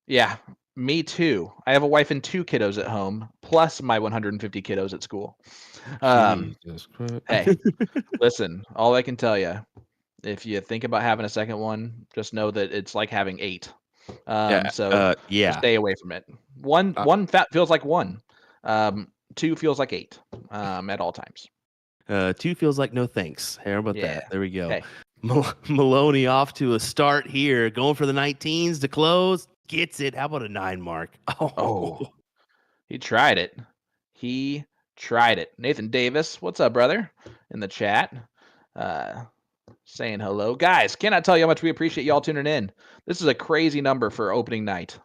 Yeah, me too. I have a wife and 2 kiddos at home, plus my 150 kiddos at school. Jesus Christ. Hey, listen, all I can tell you, if you think about having a second one, just know that it's like having 8. So yeah. stay away from it. One feels like 1. 2 feels like 8 at all times. 2 feels like no thanks. How about Yeah. that? There we go. Hey. Maloney off to a start here, going for the 19s to close. Gets it. How about a 9 mark? Oh, he tried it. He tried it. Nathan Davis, what's up, brother? In the chat, saying hello, guys. Cannot tell you how much we appreciate y'all tuning in. This is a crazy number for opening night.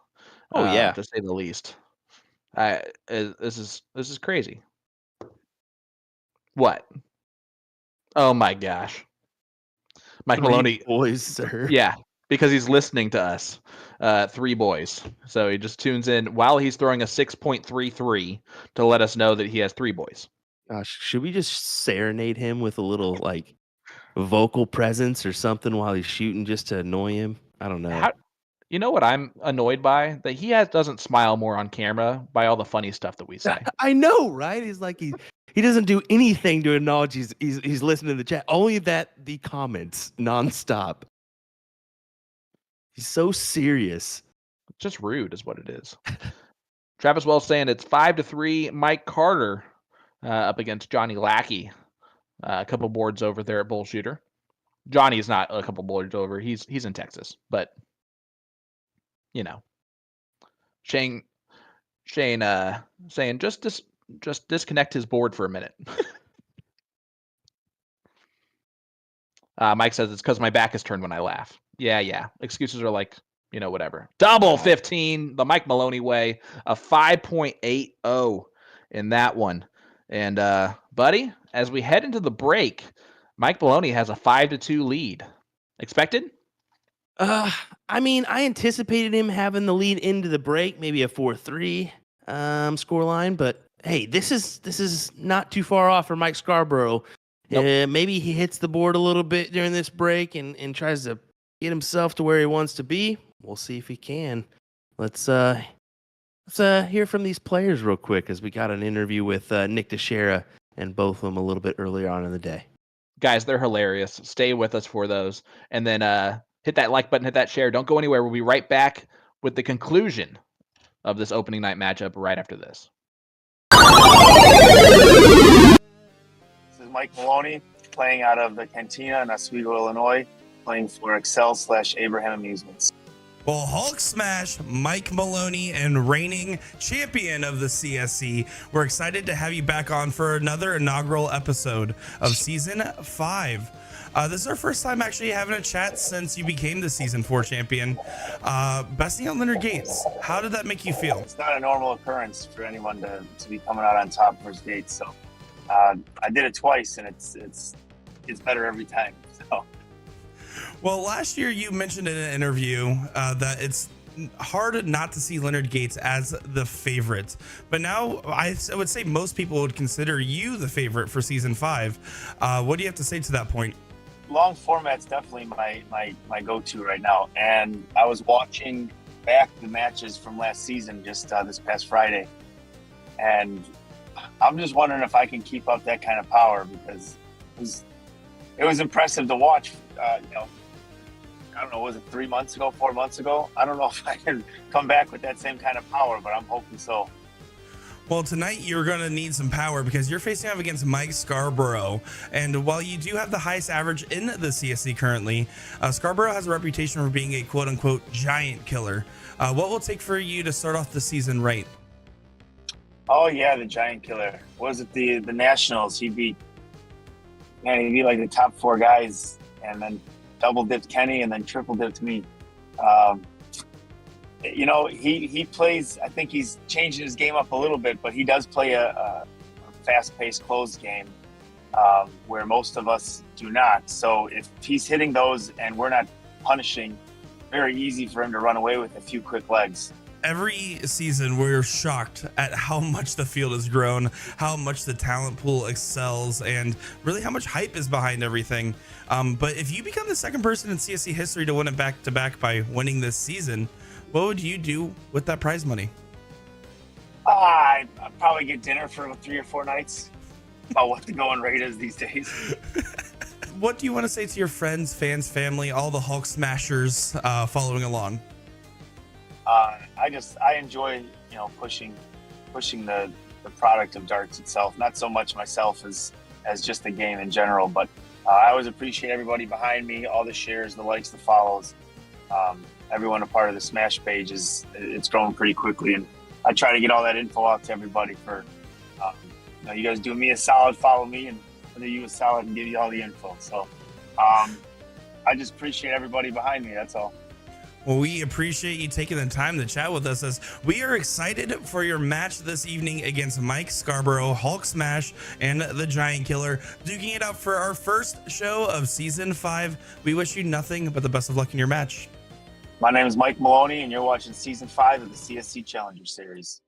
Oh, yeah, to say the least. This is crazy. What? Oh my gosh, Mike Maloney, boys, sir. Yeah, because he's listening to us. 3 boys. So he just tunes in while he's throwing a 6.33 to let us know that he has 3 boys. Gosh, should we just serenade him with a little like vocal presence or something while he's shooting just to annoy him? I don't know. You know what I'm annoyed by? That he doesn't smile more on camera by all the funny stuff that we say. I know, right? He's like he doesn't do anything to acknowledge he's listening to the chat. Only that the comments nonstop. He's so serious. It's just rude, is what it is. Travis Wells saying it's 5-3. Mike Carter up against Johnny Lackey. A couple boards over there at Bullshooter. Johnny's not a couple boards over. He's in Texas, but you know. Shane saying just disconnect his board for a minute. Mike says it's because my back is turned when I laugh. Yeah. Excuses are like, whatever. Double 15, the Mike Maloney way, a 5.80 in that one. And buddy, as we head into the break, Mike Maloney has a 5-2 lead. Expected? I mean, I anticipated him having the lead into the break, maybe a 4-3 scoreline, but hey, this is not too far off for Mike Scarborough. Nope. Maybe he hits the board a little bit during this break and tries to get himself to where he wants to be. We'll see if he can. Let's hear from these players real quick, as we got an interview with Nick Teixeira and both of them a little bit earlier on in the day. Guys, they're hilarious. Stay with us for those. And then hit that like button, hit that share. Don't go anywhere. We'll be right back with the conclusion of this opening night matchup right after this. This is Mike Maloney, playing out of the Cantina in Oswego, Illinois, playing for Excel/Abraham Amusements. Well, Hulk Smash, Mike Maloney, and reigning champion of the CSC, we're excited to have you back on for another inaugural episode of Season 5. This is our first time actually having a chat since you became the Season 4 champion. Besting out Leonard Gates, how did that make you feel? It's not a normal occurrence for anyone to be coming out on top first Gates, so I did it twice, and it's better every time. So. Well, last year you mentioned in an interview that it's hard not to see Leonard Gates as the favorite, but now I would say most people would consider you the favorite for Season 5. What do you have to say to that point? Long format's definitely my go-to right now, and I was watching back the matches from last season just this past Friday, and I'm just wondering if I can keep up that kind of power, because it was impressive to watch. I don't know, was it 3 months ago, 4 months ago? I don't know if I can come back with that same kind of power, but I'm hoping so. Well, tonight you're going to need some power because you're facing off against Mike Scarborough. And while you do have the highest average in the CSC currently, Scarborough has a reputation for being a quote-unquote giant killer. What will it take for you to start off the season right? Oh, yeah, the giant killer. Was it the Nationals? He beat man, he beat like the top 4 guys, and then double dipped Kenny, and then triple dipped me. He plays. I think he's changing his game up a little bit, but he does play a fast-paced closed game where most of us do not. So if he's hitting those and we're not punishing, very easy for him to run away with a few quick legs. Every season, we're shocked at how much the field has grown, how much the talent pool excels, and really how much hype is behind everything. But if you become the second person in CSC history to win it back-to-back by winning this season, what would you do with that prize money? I'd probably get dinner for 3 or 4 nights. About what the going rate is these days. What do you want to say to your friends, fans, family, all the Hulk smashers following along? I enjoy, pushing the product of darts itself. Not so much myself as just the game in general, but I always appreciate everybody behind me, all the shares, the likes, the follows. Everyone a part of the Smash page it's growing pretty quickly, and I try to get all that info out to everybody for, you guys do me a solid, follow me, and I'll do you a solid and give you all the info. So I just appreciate everybody behind me. That's all. Well, we appreciate you taking the time to chat with us, as we are excited for your match this evening against Mike Scarborough, Hulk Smash, and the Giant Killer, duking it out for our first show of season 5. We wish you nothing but the best of luck in your match. My name is Mike Maloney, and you're watching season 5 of the CSC Challenger Series.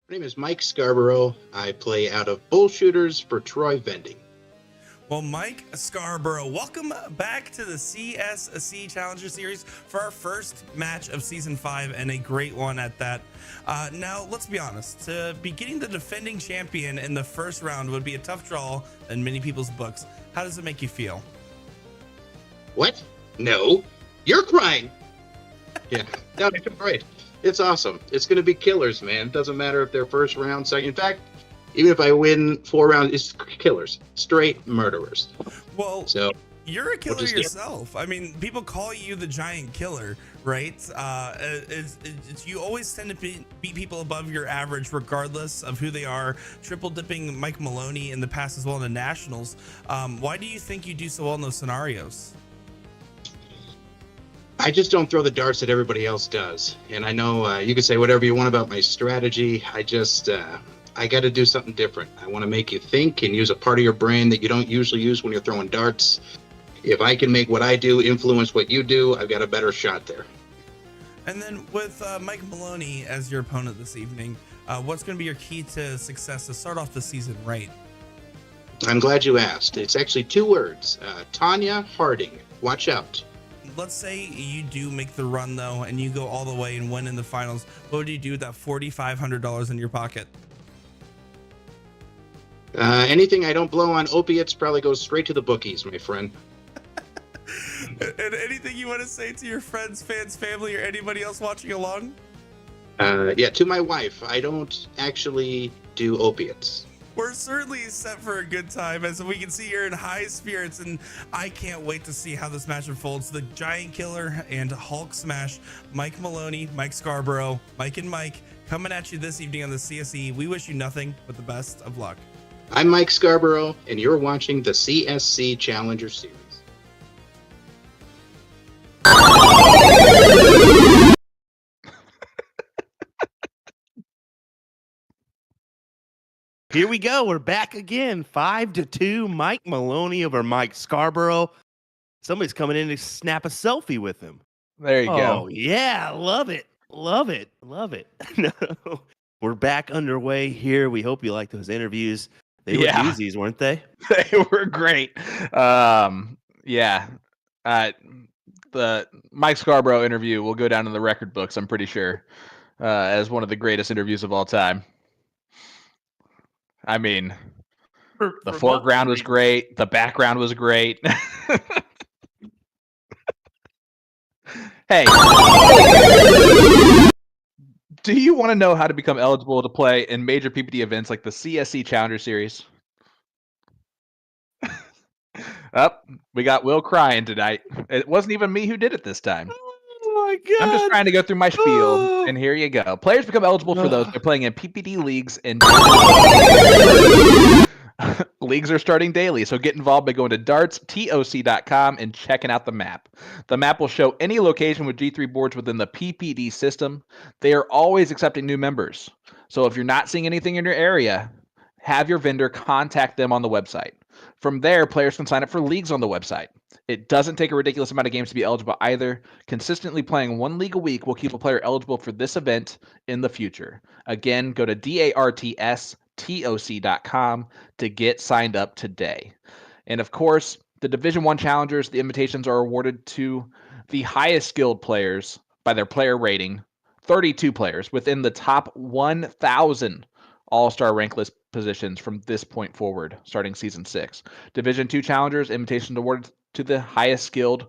My name is Mike Scarborough. I play out of Bullshooters for Troy Vending. Well, Mike Scarborough, welcome back to the CSC Challenger Series for our first match of season 5, and a great one at that. Now, let's be honest, to be getting the defending champion in the first round would be a tough draw in many people's books. How does it make you feel? What? No. You're crying. Yeah, no, it's great. It's awesome. It's going to be killers, man. It doesn't matter if they're first round, second. In fact, even if I win 4 rounds, it's killers. Straight murderers. Well, so you're a killer yourself. I mean, people call you the Giant Killer, right? You always tend to beat people above your average, regardless of who they are. Triple dipping Mike Maloney in the past as well in the Nationals. Why do you think you do so well in those scenarios? I just don't throw the darts that everybody else does. And I know you can say whatever you want about my strategy. I got to do something different. I want to make you think and use a part of your brain that you don't usually use when you're throwing darts. If I can make what I do influence what you do, I've got a better shot there. And then with Mike Maloney as your opponent this evening, what's going to be your key to success to start off the season right? I'm glad you asked. It's actually 2 words. Tanya Harding. Watch out. Let's say you do make the run, though, and you go all the way and win in the finals. What would you do with that $4,500 in your pocket? Anything I don't blow on opiates probably goes straight to the bookies, my friend. And anything you want to say to your friends, fans, family, or anybody else watching along? Yeah, to my wife, I don't actually do opiates. We're certainly set for a good time, as we can see you're in high spirits, and I can't wait to see how this match unfolds. The Giant Killer and Hulk Smash, Mike Maloney, Mike Scarborough, Mike and Mike, coming at you this evening on the CSE. We wish you nothing but the best of luck. I'm Mike Scarborough, and you're watching the CSC Challenger Series. Here we go. We're back again. 5-2. Mike Maloney over Mike Scarborough. Somebody's coming in to snap a selfie with him. There you go. Oh, yeah. Love it. Love it. Love it. No. We're back underway here. We hope you like those interviews. They were doozies, weren't they? They were great. Yeah. The Mike Scarborough interview will go down in the record books, I'm pretty sure, as one of the greatest interviews of all time. I mean, the foreground was great. The background was great. Hey, do you want to know how to become eligible to play in major PPD events like the CSC Challenger Series? We got Will crying tonight. It wasn't even me who did it this time. Oh my God. I'm just trying to go through my spiel, and here you go. Players become eligible for those by playing in PPD leagues, and leagues are starting daily, so get involved by going to dartstoc.com and checking out the map. The map will show any location with G3 boards within the PPD system. They are always accepting new members, so if you're not seeing anything in your area, have your vendor contact them on the website. From there, players can sign up for leagues on the website. It doesn't take a ridiculous amount of games to be eligible either. Consistently playing one league a week will keep a player eligible for this event in the future. Again, go to dartstoc.com to get signed up today. And of course, the Division I challengers, the invitations are awarded to the highest skilled players by their player rating, 32 players within the top 1,000 all-star rank list positions from this point forward, starting season 6. Division II challengers, invitations awarded to the highest skilled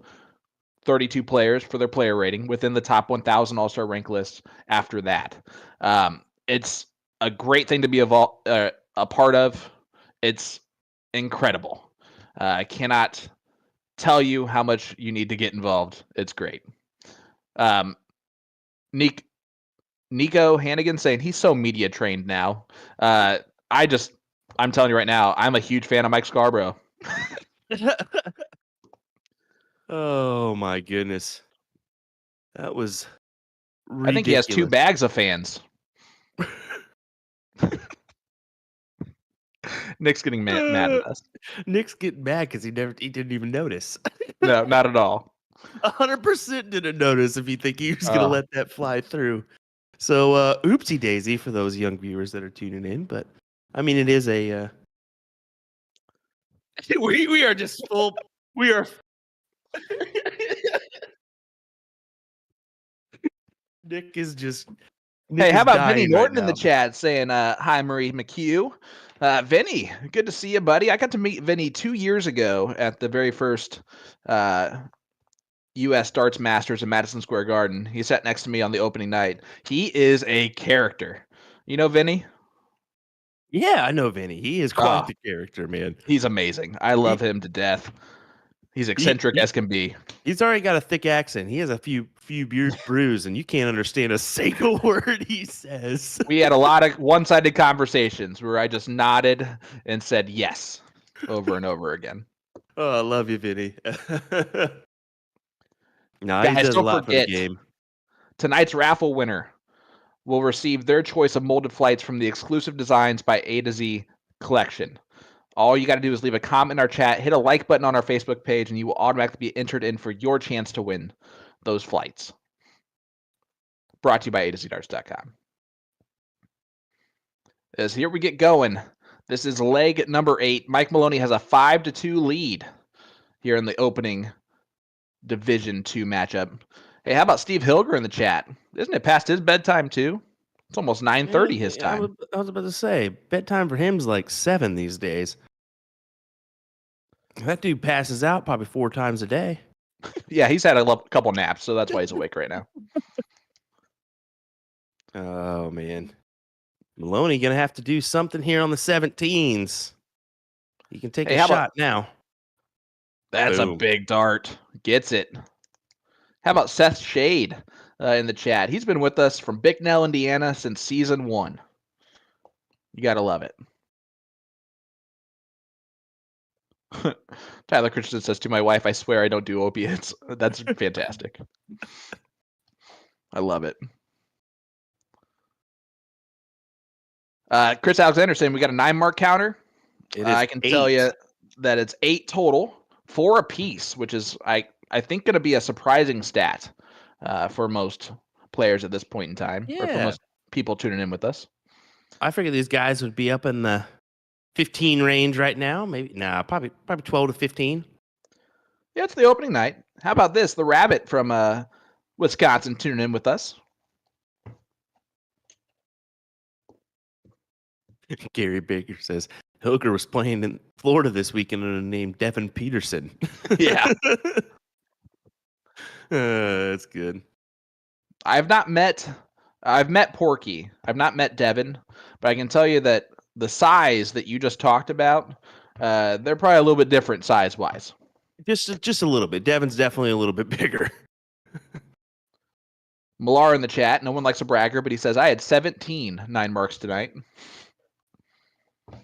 32 players for their player rating within the top 1,000 all-star rank lists after that. It's a great thing to be a part of. It's incredible. I cannot tell you how much you need to get involved. It's great. Nico Hannigan saying he's so media trained now. I'm telling you right now, I'm a huge fan of Mike Scarborough. Oh my goodness. That was ridiculous. I think he has 2 bags of fans. Nick's getting mad at us. Nick's getting mad because he didn't even notice. No, not at all. 100% didn't notice if you think he was gonna let that fly through. So oopsie daisy for those young viewers that are tuning in, but I mean it is a we are just full we are Nick is just Hey, how about Vinny Norton in the chat saying, hi, Marie McHugh. Vinny, good to see you, buddy. I got to meet Vinny 2 years ago at the very first U.S. Darts Masters in Madison Square Garden. He sat next to me on the opening night. He is a character. You know Vinny? Yeah, I know Vinny. He is quite the character, man. He's amazing. I love him to death. He's eccentric as can be. He's already got a thick accent. He has a few brews, and you can't understand a single word he says. We had a lot of one-sided conversations where I just nodded and said yes over and over again. Oh, I love you, Vinny. No, Guys, he does a don't lot forget, for the game. Tonight's raffle winner will receive their choice of molded flights from the exclusive designs by A to Z collection. All you got to do is leave a comment in our chat, hit a like button on our Facebook page, and you will automatically be entered in for your chance to win those flights. Brought to you by A to ZDarts.com. As here we get going. This is leg number 8. Mike Maloney has a 5-2 lead here in the opening Division II matchup. Hey, how about Steve Hilger in the chat? Isn't it past his bedtime too? It's almost 9:30 his time. I was about to say, bedtime for him is like 7 these days. That dude passes out probably 4 times a day. Yeah, he's had a couple naps, so that's why he's awake right now. Oh, man. Maloney going to have to do something here on the 17s. He can take a shot now. That's a big dart. Gets it. How about Seth Shade in the chat? He's been with us from Bicknell, Indiana since season 1. You got to love it. Tyler Christensen says to my wife, I swear I don't do opiates. That's fantastic. I love it. Chris Alexander saying we got a 9-mark counter. It is I can 8. tell you that it's 8 total, 4 apiece, which is I think going to be a surprising stat for most players at this point in time, or for Yeah. most people tuning in with us. I figured these guys would be up in the 15 range right now. Maybe probably 12 to 15. Yeah, it's the opening night. How about this? The Rabbit from Wisconsin tuning in with us. Gary Baker says Hooker was playing in Florida this weekend under the name Devin Peterson. Yeah. That's good. I've met Porky. I've not met Devin, but I can tell you that the size that you just talked about, they're probably a little bit different size-wise. Just a little bit. Devin's definitely a little bit bigger. Millar in the chat. No one likes a bragger, but he says, I had 17 9 marks tonight.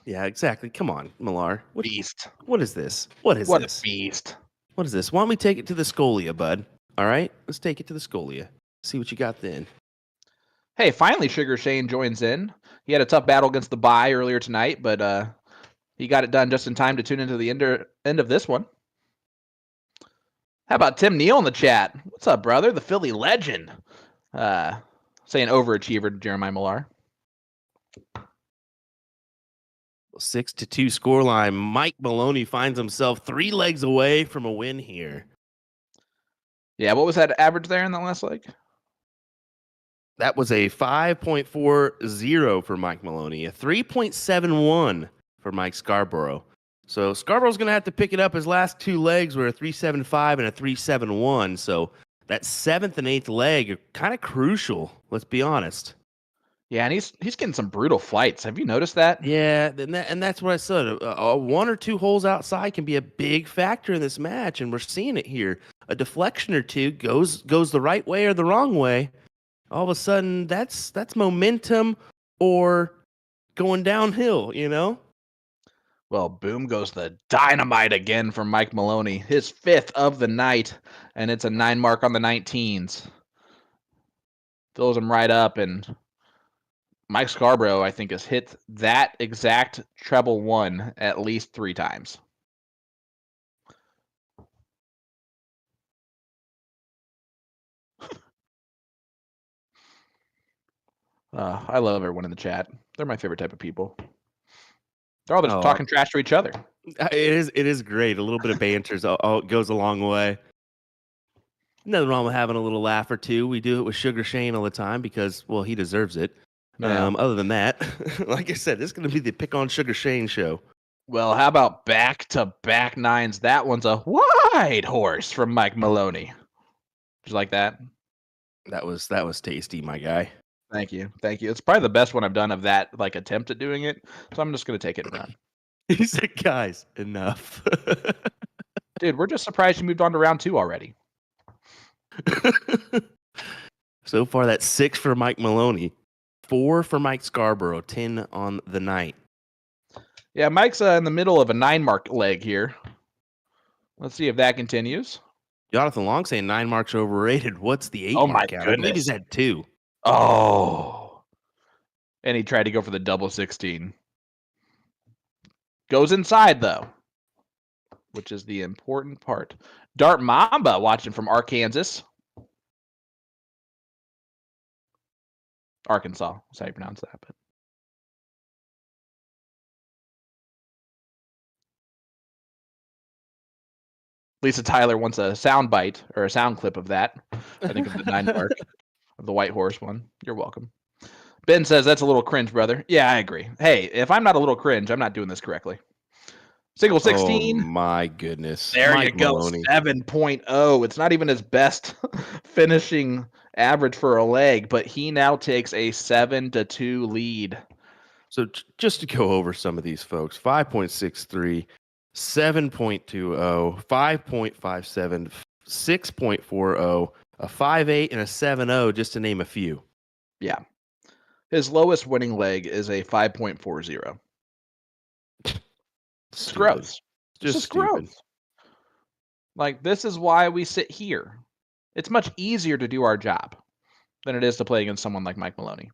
Yeah, exactly. Come on, Millar. Beast. What is this? What is What this? a beast. What is this? Why don't we take it to the Scolia, bud? All right? Let's take it to the Scolia. See what you got then. Hey, finally Sugar Shane joins in. He had a tough battle against the bye earlier tonight, but he got it done just in time to tune into the end of this one. How about Tim Neal in the chat? What's up, brother? The Philly legend. Saying overachiever to Jeremiah Millar. 6-2 scoreline. Mike Maloney finds himself 3 legs away from a win here. Yeah, what was that average there in the last leg? That was a 5.40 for Mike Maloney, a 3.71 for Mike Scarborough. So Scarborough's going to have to pick it up. His last 2 legs were a 3.75 and a 3.71. So that 7th and 8th leg are kind of crucial. Let's be honest. Yeah, and he's getting some brutal flights. Have you noticed that? Yeah, and that's what I said. 1 or 2 holes outside can be a big factor in this match, and we're seeing it here. A deflection or two goes the right way or the wrong way. All of a sudden, that's momentum or going downhill, you know? Well, boom goes the dynamite again from Mike Maloney. His 5th of the night, and it's a 9 mark on the 19s. Fills him right up, and Mike Scarborough, I think, has hit that exact treble 1 at least 3 times. I love everyone in the chat. They're my favorite type of people. They're all just talking trash to each other. It is great. A little bit of banter goes a long way. Nothing wrong with having a little laugh or two. We do it with Sugar Shane all the time because, well, he deserves it. Yeah. Other than that, like I said, this is going to be the Pick on Sugar Shane show. Well, how about back-to-back 9s? That one's a wide horse from Mike Maloney. Did you like that? That was tasty, my guy. Thank you. It's probably the best one I've done of that attempt at doing it. So I'm just going to take it and run. He said, guys, enough. Dude, we're just surprised you moved on to round 2 already. So far, that's 6 for Mike Maloney, 4 for Mike Scarborough, 10 on the night. Yeah, Mike's in the middle of a 9-mark leg here. Let's see if that continues. Jonathan Long saying 9 marks overrated. What's the 8 Oh, mark my count? goodness. I believe he's had 2. Oh. And he tried to go for the double 16. Goes inside, though, which is the important part. Dart Mamba watching from Arkansas. Arkansas. That's how you pronounce that. But Lisa Tyler wants a sound bite or a sound clip of that. I think of the 9 mark of the white horse one. You're welcome. Ben says that's a little cringe, brother. Yeah, I agree. Hey, if I'm not a little cringe, I'm not doing this correctly. Single 16. Oh, my goodness. There Mike you go. Maloney. 7.0. It's not even his best finishing average for a leg, but he now takes a 7-2 lead. So just to go over some of these folks, 5.63, 7.20, 5.57, 6.40, a 5.8, and a 7.0, just to name a few. Yeah. His lowest winning leg is a 5.40. It's gross. Just stupid. Gross. This is why we sit here. It's much easier to do our job than it is to play against someone like Mike Maloney.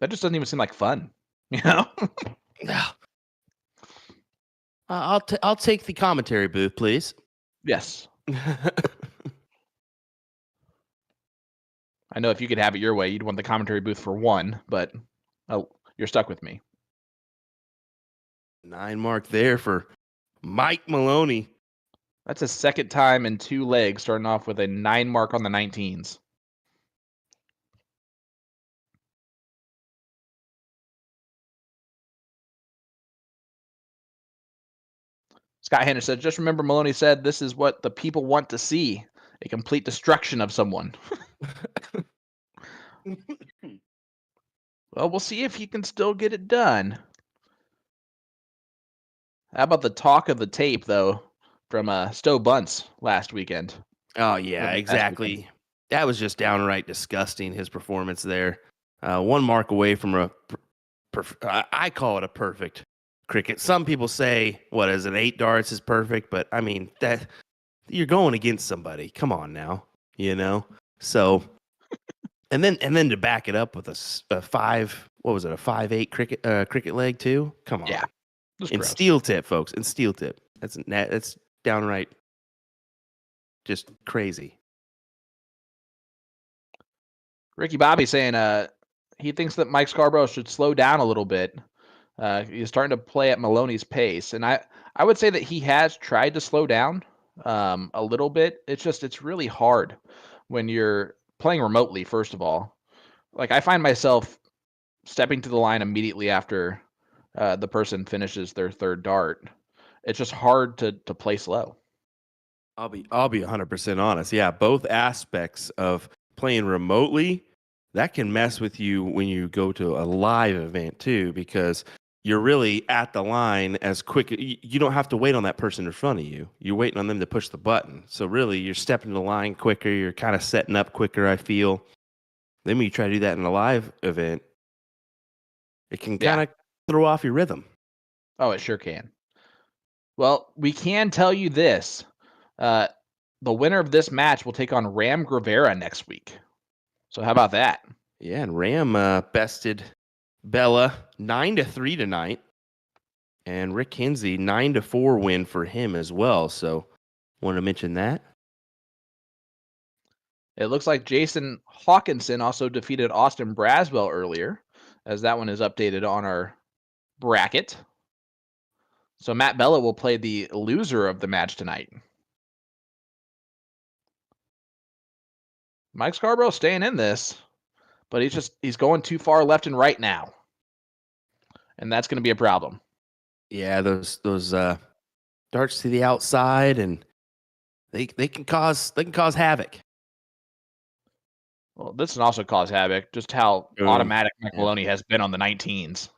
That just doesn't even seem like fun, you know? I'll take the commentary booth, please. Yes. I know if you could have it your way, you'd want the commentary booth for 1, but you're stuck with me. 9 mark there for Mike Maloney. That's his second time in 2 legs, starting off with a 9 mark on the 19s. Scott Hanna said, just remember Maloney said this is what the people want to see, a complete destruction of someone. Well, we'll see if he can still get it done. How about the talk of the tape, though, from Stowe Bunce last weekend? Oh, yeah, exactly. That was just downright disgusting, his performance there. 1 mark away from I call it a perfect cricket. Some people say, what is it, 8 darts is perfect, but I mean, that you're going against somebody. Come on now, you know? So, and then to back it up with a 5, what was it, a 5-8 cricket leg too? Come on. Yeah. In steel tip, folks, in steel tip. That's downright just crazy. Ricky Bobby saying he thinks that Mike Scarborough should slow down a little bit. He's starting to play at Maloney's pace. And I would say that he has tried to slow down a little bit. It's really hard when you're playing remotely, first of all. Like, I find myself stepping to the line immediately after the person finishes their 3rd dart. It's just hard to play slow. I'll be 100% honest. Yeah, both aspects of playing remotely, that can mess with you when you go to a live event too, because you're really at the line as quick. You don't have to wait on that person in front of you. You're waiting on them to push the button. So really, you're stepping to the line quicker. You're kind of setting up quicker, I feel. Then when you try to do that in a live event, it can kind of throw off your rhythm. Oh, it sure can. Well, we can tell you this. The winner of this match will take on Ram Gravera next week. So how about that? Yeah, and Ram bested Bella 9-3 tonight. And Rick Kinsey 9-4 win for him as well. So want to mention that. It looks like Jason Hawkinson also defeated Austin Braswell earlier, as that one is updated on our bracket. So Matt Bella will play the loser of the match tonight. Mike Scarborough staying in this, but he's going too far left and right now. And that's going to be a problem. Yeah, those darts to the outside, and they can cause havoc. Well, this can also cause havoc, just how automatic Mike Maloney has been on the 19s.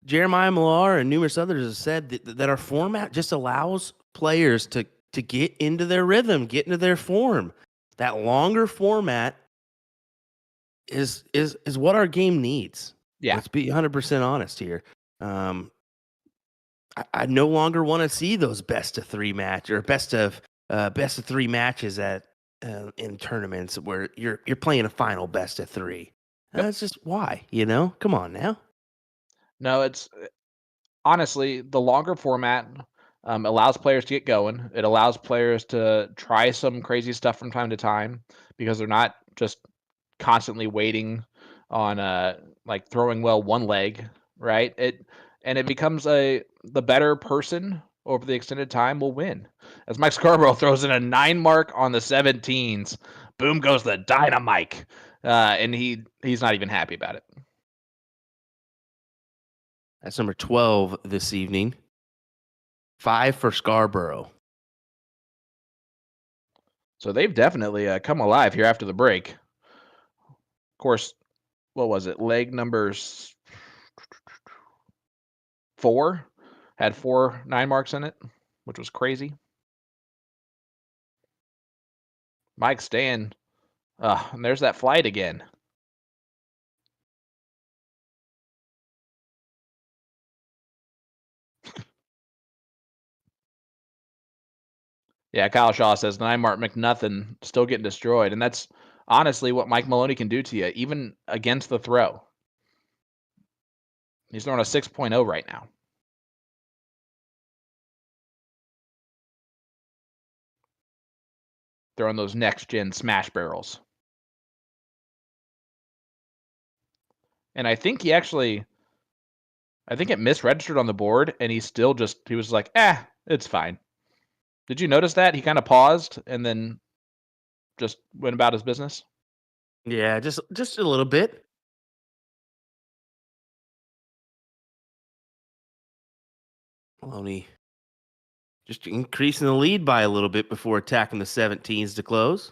Jeremiah Millar and numerous others have said that our format just allows players to get into their rhythm, get into their form. That longer format is what our game needs. Yeah. Let's be 100% honest here. I no longer want to see those best of 3 match or best of 3 matches at in tournaments where you're playing a final best of 3. That's just why, come on now. No, it's honestly the longer format allows players to get going. It allows players to try some crazy stuff from time to time because they're not just constantly waiting on like throwing well one leg, right? It becomes the better person over the extended time will win. As Mike Scarborough throws in a 9 mark on the 17s, boom goes the dynamite, and he's not even happy about it. That's number 12 this evening. 5 for Scarborough. So they've definitely come alive here after the break. Of course, what was it? Leg numbers 4 had 4 9 marks in it, which was crazy. Mike staying. And there's that flight again. Yeah, Kyle Shaw says 9 mark McNothing still getting destroyed. And that's honestly what Mike Maloney can do to you, even against the throw. He's throwing a 6.0 right now. Throwing those next-gen smash barrels. And I think it misregistered on the board, and he was like, it's fine. Did you notice that? He kind of paused and then just went about his business? Yeah, just a little bit. Maloney just increasing the lead by a little bit before attacking the 17s to close.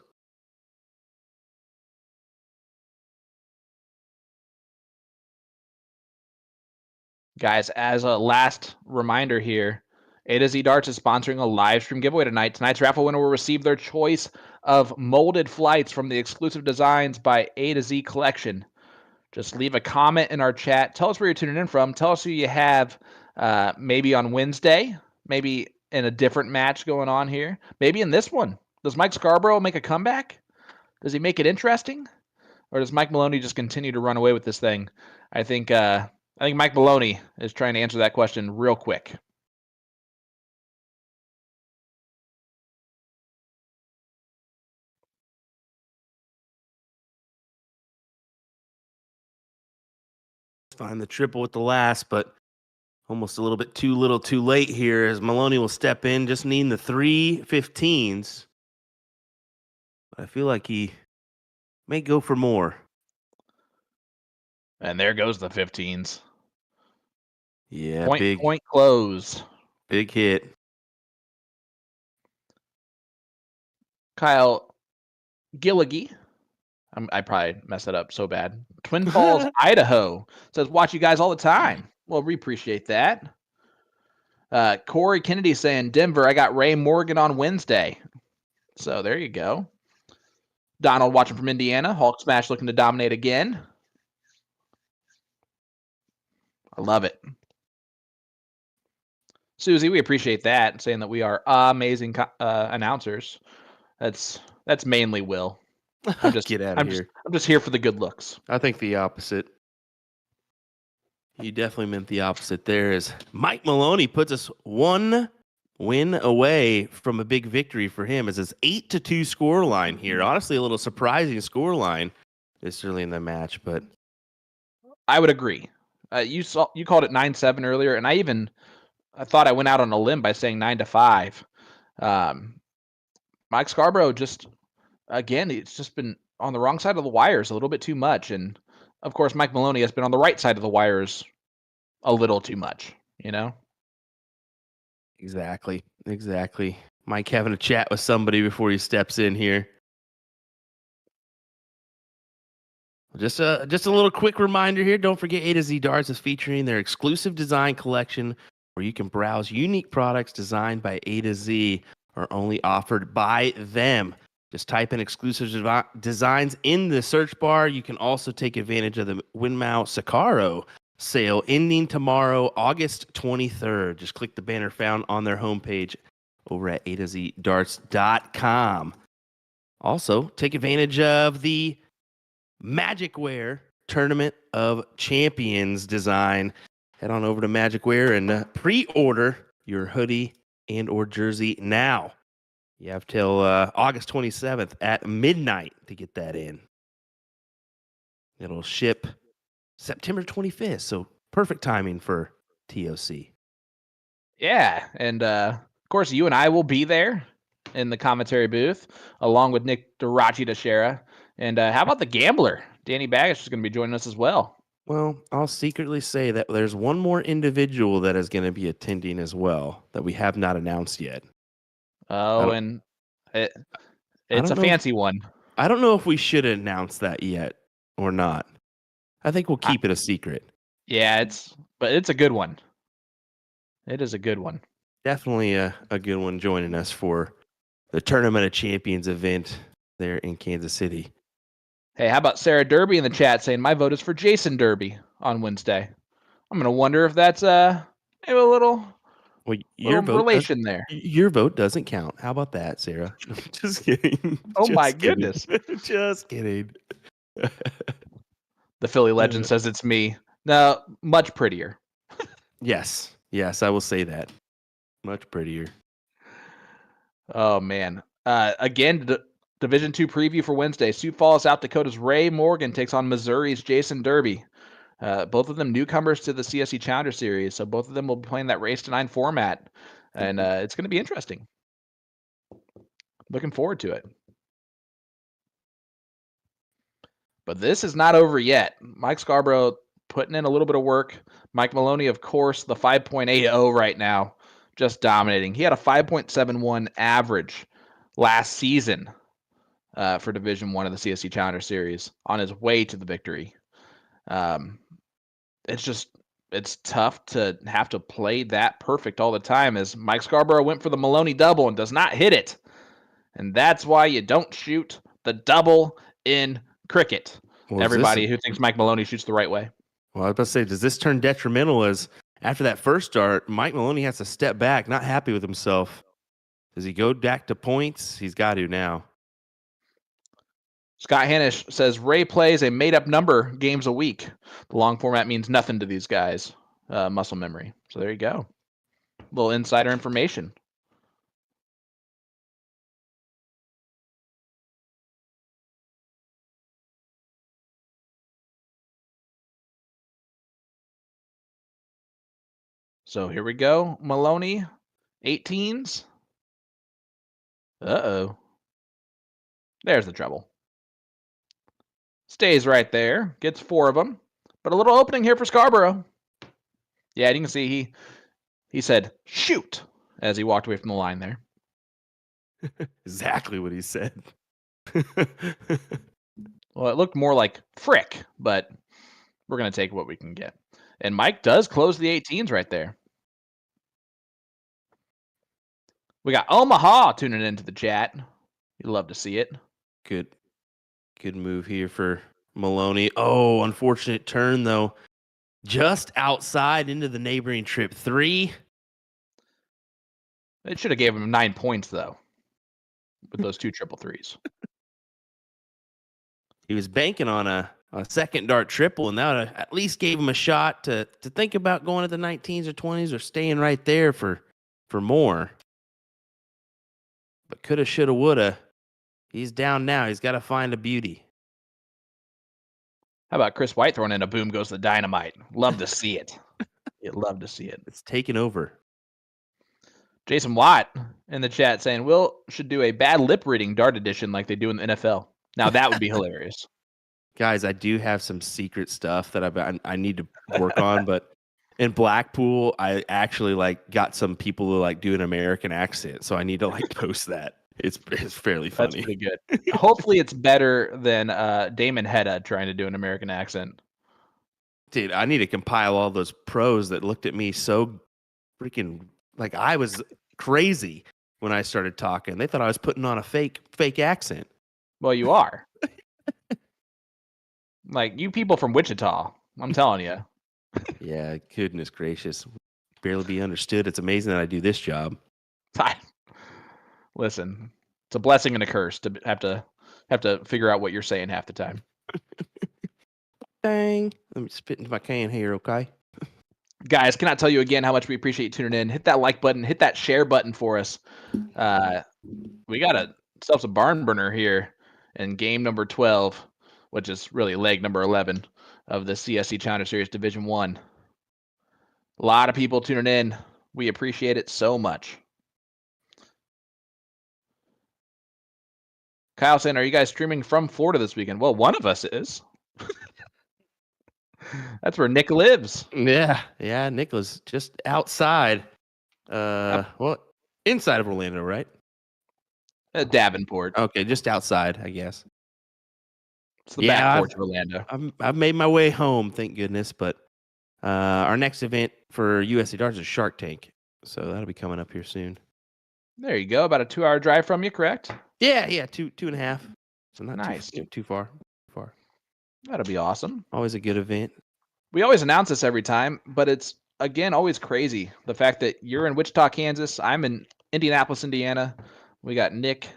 Guys, as a last reminder here, A to Z Darts is sponsoring a live stream giveaway tonight. Tonight's raffle winner will receive their choice of molded flights from the exclusive designs by A to Z Collection. Just leave a comment in our chat. Tell us where you're tuning in from. Tell us who you have maybe on Wednesday, maybe in a different match going on here, maybe in this one. Does Mike Scarborough make a comeback? Does he make it interesting? Or does Mike Maloney just continue to run away with this thing? I think Mike Maloney is trying to answer that question real quick. Find the triple with the last, but almost a little bit too little too late here as Maloney will step in, just needing the 3 15s. But I feel like he may go for more. And there goes the 15s. Yeah, point close. Big hit. Kyle Gilligy. I probably messed that up so bad. Twin Falls, Idaho says, watch you guys all the time. Well, we appreciate that. Corey Kennedy saying, Denver, I got Ray Morgan on Wednesday. So there you go. Donald watching from Indiana. Hulk Smash looking to dominate again. I love it. Susie, we appreciate that, saying that we are amazing announcers. That's mainly Will. Get out of here. I'm just here for the good looks. I think the opposite. You definitely meant the opposite there as Mike Maloney puts us one win away from a big victory for him as it's 8-2 score line here. Honestly, a little surprising score line this early in the match, but I would agree. You called it 9-7 earlier, and I thought I went out on a limb by saying 9-5. Mike Scarborough it's just been on the wrong side of the wires a little bit too much. And of course, Mike Maloney has been on the right side of the wires a little too much, you know? Exactly. Mike having a chat with somebody before he steps in here. Just a little quick reminder here. Don't forget A to Z Darts is featuring their exclusive design collection where you can browse unique products designed by A to Z or only offered by them. Just type in exclusive designs in the search bar. You can also take advantage of the Winmau Sakaro sale ending tomorrow, August 23rd. Just click the banner found on their homepage over at atozdarts.com. Also, take advantage of the Magicware Tournament of Champions design. Head on over to Magicware and pre-order your hoodie and or jersey now. You have till August 27th at midnight to get that in. It'll ship September 25th, so perfect timing for TOC. Yeah, and of course, you and I will be there in the commentary booth, along with Nick Durachi Teixeira. And how about the gambler? Danny Baggish is going to be joining us as well. Well, I'll secretly say that there's one more individual that is going to be attending as well that we have not announced yet. Oh, and it's a fancy one. I don't know if we should announce that yet or not. I think we'll keep it a secret. Yeah, but it's a good one. It is a good one. Definitely a good one joining us for the Tournament of Champions event there in Kansas City. Hey, how about Sarah Derby in the chat saying my vote is for Jason Derby on Wednesday? I'm going to wonder if that's maybe a little Well, Little relation there. your vote doesn't count. How about that, Sarah? Just kidding. Oh my Just kidding. goodness. Just kidding. The Philly legend says it's me. No, much prettier. Yes, I will say that. Much prettier. Oh man. Again, Division II preview for Wednesday. Sioux Falls, South Dakota's Ray Morgan takes on Missouri's Jason Derby. Both of them newcomers to the CSC Challenger Series, so both of them will be playing that race to 9 format, and it's going to be interesting. Looking forward to it. But this is not over yet. Mike Scarborough putting in a little bit of work. Mike Maloney, of course, the 5.80 right now, just dominating. He had a 5.71 average last season for Division I of the CSC Challenger Series on his way to the victory. It's tough to have to play that perfect all the time, as Mike Scarborough went for the Maloney double and does not hit it. And that's why you don't shoot the double in cricket. Well, Everybody who thinks Mike Maloney shoots the right way. Well, I was about to say, does this turn detrimental as after that first start, Mike Maloney has to step back, not happy with himself? Does he go back to points? He's got to now. Scott Hanish says Ray plays a made-up number games a week. The long format means nothing to these guys. Muscle memory. So there you go. A little insider information. So here we go. Maloney, 18s. Uh-oh. There's the trouble. Stays right there. Gets 4 of them. But a little opening here for Scarborough. Yeah, you can see he said, shoot, as he walked away from the line there. Exactly what he said. Well, it looked more like frick, but we're going to take what we can get. And Mike does close the 18s right there. We got Omaha tuning into the chat. You'd love to see it. Good move here for Maloney. Oh, unfortunate turn, though. Just outside into the neighboring trip 3. It should have gave him 9 points, though, with those 2 triple threes. He was banking on a second dart triple, and that would have at least gave him a shot to think about going to the 19s or 20s or staying right there for more. But coulda, shoulda, woulda. He's down now. He's got to find a beauty. How about Chris White throwing in a boom goes the dynamite? Love to see it. You'd love to see it. It's taken over. Jason Watt in the chat saying, Will should do a bad lip reading dart edition like they do in the NFL. Now that would be hilarious. Guys, I do have some secret stuff that I need to work on, but in Blackpool, I actually got some people who do an American accent, so I need to post that. It's fairly funny. That's pretty good. Hopefully it's better than Damon Hedda trying to do an American accent. Dude, I need to compile all those pros that looked at me so freaking I was crazy when I started talking. They thought I was putting on a fake accent. Well, you are. You people from Wichita, I'm telling you. Yeah, goodness gracious. Barely be understood. It's amazing that I do this job. Listen, it's a blessing and a curse to have to figure out what you're saying half the time. Dang. Let me spit into my can here, okay? Guys, cannot tell you again how much we appreciate you tuning in. Hit that like button, hit that share button for us. We got ourselves a barn burner here in game number 12, which is really leg number 11 of the CSC Challenger Series Division I. A lot of people tuning in. We appreciate it so much. Kyle saying, are you guys streaming from Florida this weekend? Well, one of us is. That's where Nick lives. Yeah, Nick was just outside. Well, inside of Orlando, right? Davenport. Okay, just outside, I guess. It's the back porch of Orlando. I've made my way home, thank goodness. But our next event for USC Darts is Shark Tank, so that'll be coming up here soon. There you go. About a 2-hour drive from you, correct? Yeah, 2.5. So not nice. Too far. That'll be awesome. Always a good event. We always announce this every time, but it's again, always crazy. The fact that you're in Wichita, Kansas. I'm in Indianapolis, Indiana. We got Nick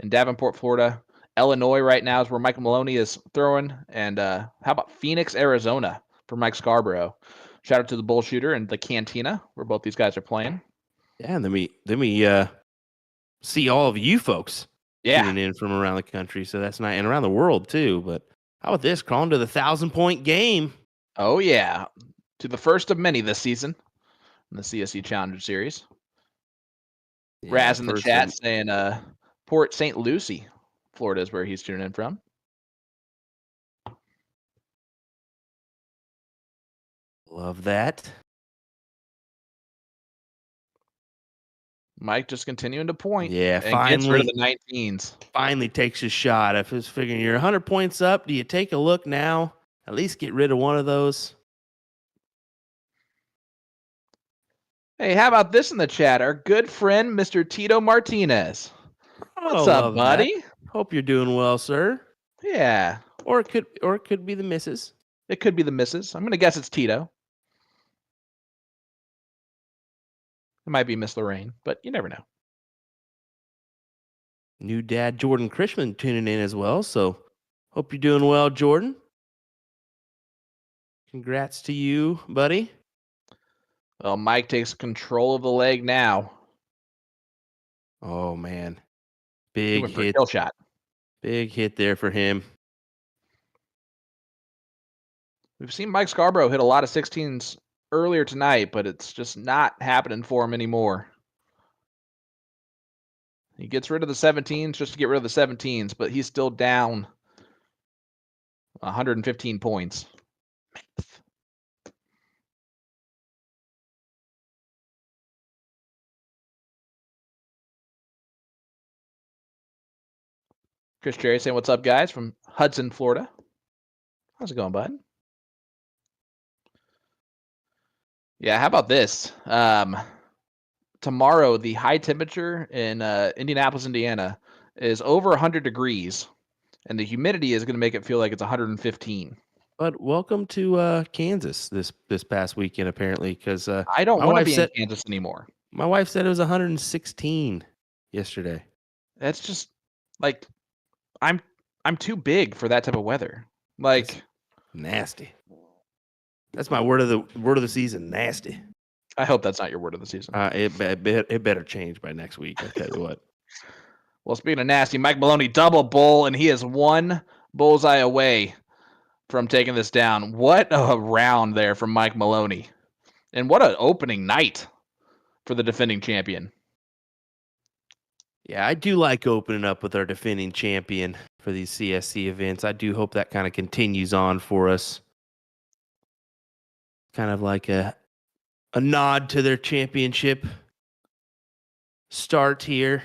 in Davenport, Florida. Illinois right now is where Michael Maloney is throwing. And how about Phoenix, Arizona for Mike Scarborough? Shout out to the Bull Shooter and the Cantina where both these guys are playing. Yeah, and then we see all of you folks tuning in from around the country. So that's nice, and around the world too. But how about this? Crawling to the 1,000-point game. Oh yeah, to the first of many this season in the CSC Challenger Series. Yeah, Raz in the chat saying Port St. Lucie, Florida is where he's tuning in from. Love that. Mike just continuing to point. Yeah, and finally gets rid of the 19s. Finally takes his shot. If it's figuring you're 100 points up, do you take a look now? At least get rid of one of those. Hey, how about this in the chat? Our good friend, Mr. Tito Martinez. What's up, buddy? That. Hope you're doing well, sir. Yeah. Or it could be the missus. It could be the missus. I'm gonna guess it's Tito. It might be Miss Lorraine, but you never know. New dad Jordan Chrisman tuning in as well. So hope you're doing well, Jordan. Congrats to you, buddy. Well, Mike takes control of the leg now. Oh man, big hit, kill shot. Big hit there for him. We've seen Mike Scarborough hit a lot of 16s earlier tonight, but it's just not happening for him anymore. He gets rid of the 17s just to get rid of the 17s, but he's still down 115 points. Chris Cherry saying, what's up, guys, from Hudson, Florida. How's it going, bud? Yeah, how about this? Tomorrow, the high temperature in Indianapolis, Indiana is over 100 degrees, and the humidity is going to make it feel like it's 115. But welcome to Kansas this past weekend, apparently, because I don't want to be in Kansas anymore. My wife said it was 116 yesterday. That's just like I'm too big for that type of weather. Like that's nasty. That's my word of the season. Nasty. I hope that's not your word of the season. It better change by next week. I tell you what. Well, speaking of nasty, Mike Maloney double bull, and he is one bullseye away from taking this down. What a round there from Mike Maloney, and what an opening night for the defending champion. Yeah, I do like opening up with our defending champion for these CSC events. I do hope that kind of continues on for us. Kind of like a nod to their championship start here.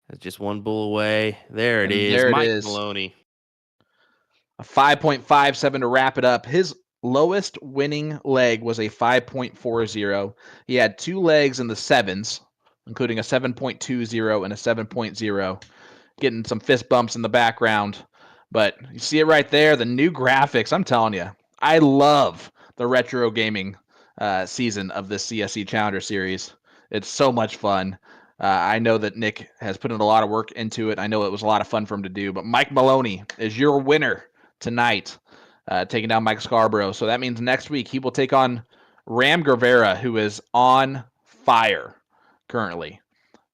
That's just one bull away. There it is. There Mike it is. Maloney. A 5.57 to wrap it up. His lowest winning leg was a 5.40. He had two legs in the sevens, including a 7.20 and a 7.0. Getting some fist bumps in the background. But you see it right there, the new graphics. I'm telling you, I love the retro gaming season of this CSC Challenger Series. It's so much fun. I know that Nick has put in a lot of work into it. I know it was a lot of fun for him to do. But Mike Maloney is your winner tonight, taking down Mike Scarborough. So that means next week he will take on Ram Guevara, who is on fire currently,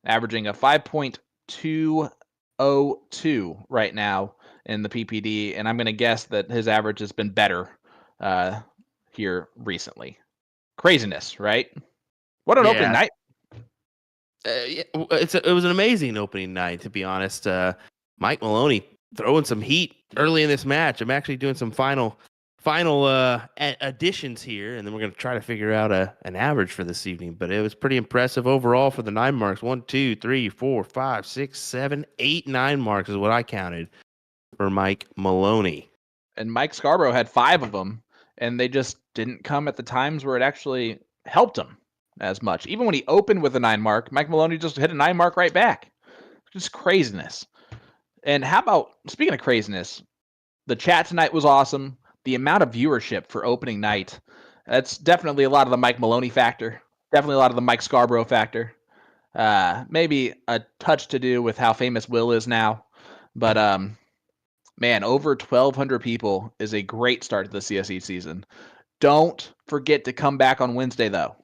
averaging a 5.202 right now in the PPD. And I'm going to guess that his average has been better here recently. Craziness, right? What an opening night. It was an amazing opening night, to be honest. Mike Maloney throwing some heat early in this match. I'm actually doing some final additions here, and then we're going to try to figure out an average for this evening. But it was pretty impressive overall for the 9 marks. 1, 2, 3, 4, 5, 6, 7, 8, 9 marks is what I counted for Mike Maloney. And Mike Scarborough had 5 of them, and they just didn't come at the times where it actually helped him as much. Even when he opened with a 9 mark, Mike Maloney just hit a 9 mark right back. Just craziness. And how about, speaking of craziness, the chat tonight was awesome. The amount of viewership for opening night That's definitely a lot of the Mike Maloney factor. Definitely a lot of the Mike Scarborough factor. Maybe a touch to do with how famous Will is now. But man, over 1,200 people is a great start to the CSE season. Don't forget to come back on Wednesday, though.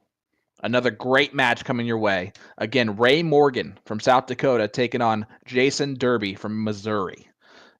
Another great match coming your way. Again, Ray Morgan from South Dakota taking on Jason Derby from Missouri.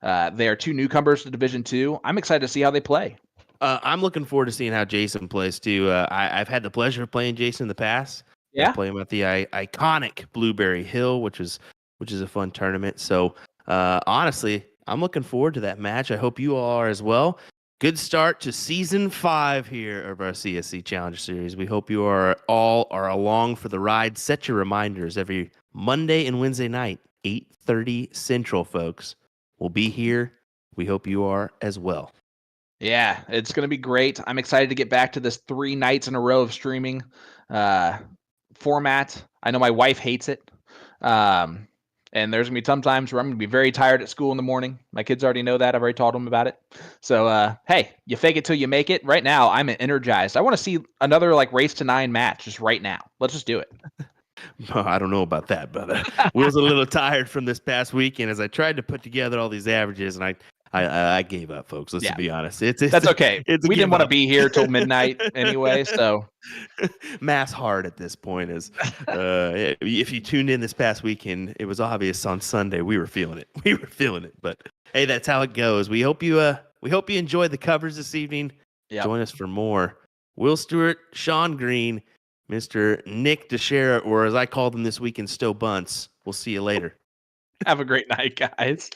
They are two newcomers to Division II. I'm excited to see how they play. I'm looking forward to seeing how Jason plays too. I've had the pleasure of playing Jason in the past. Yeah. I play him at the iconic Blueberry Hill, which is a fun tournament. So honestly, I'm looking forward to that match. I hope you all are as well. Good start to season 5 here of our CSC Challenger Series. We hope you all are along for the ride. Set your reminders every Monday and Wednesday night, 8:30 Central, folks. We'll be here. We hope you are as well. Yeah, it's going to be great. I'm excited to get back to this 3 nights in a row of streaming format. I know my wife hates it. And there's going to be some times where I'm going to be very tired at school in the morning. My kids already know that. I've already told them about it. So, hey, you fake it till you make it. Right now, I'm energized. I want to see another race to 9 match just right now. Let's just do it. I don't know about that, but Will's a little tired from this past weekend as I tried to put together all these averages, and I gave up, folks. Let's be honest. That's okay. We didn't want to be here till midnight anyway, so. Mass hard at this point is if you tuned in this past weekend, it was obvious on Sunday we were feeling it. But hey, that's how it goes. We hope you enjoyed the covers this evening. Yep. Join us for more. Will Stewart, Sean Green, Mr. Nick DeShera, or as I called him this weekend, Stowe Bunce. We'll see you later. Have a great night, guys.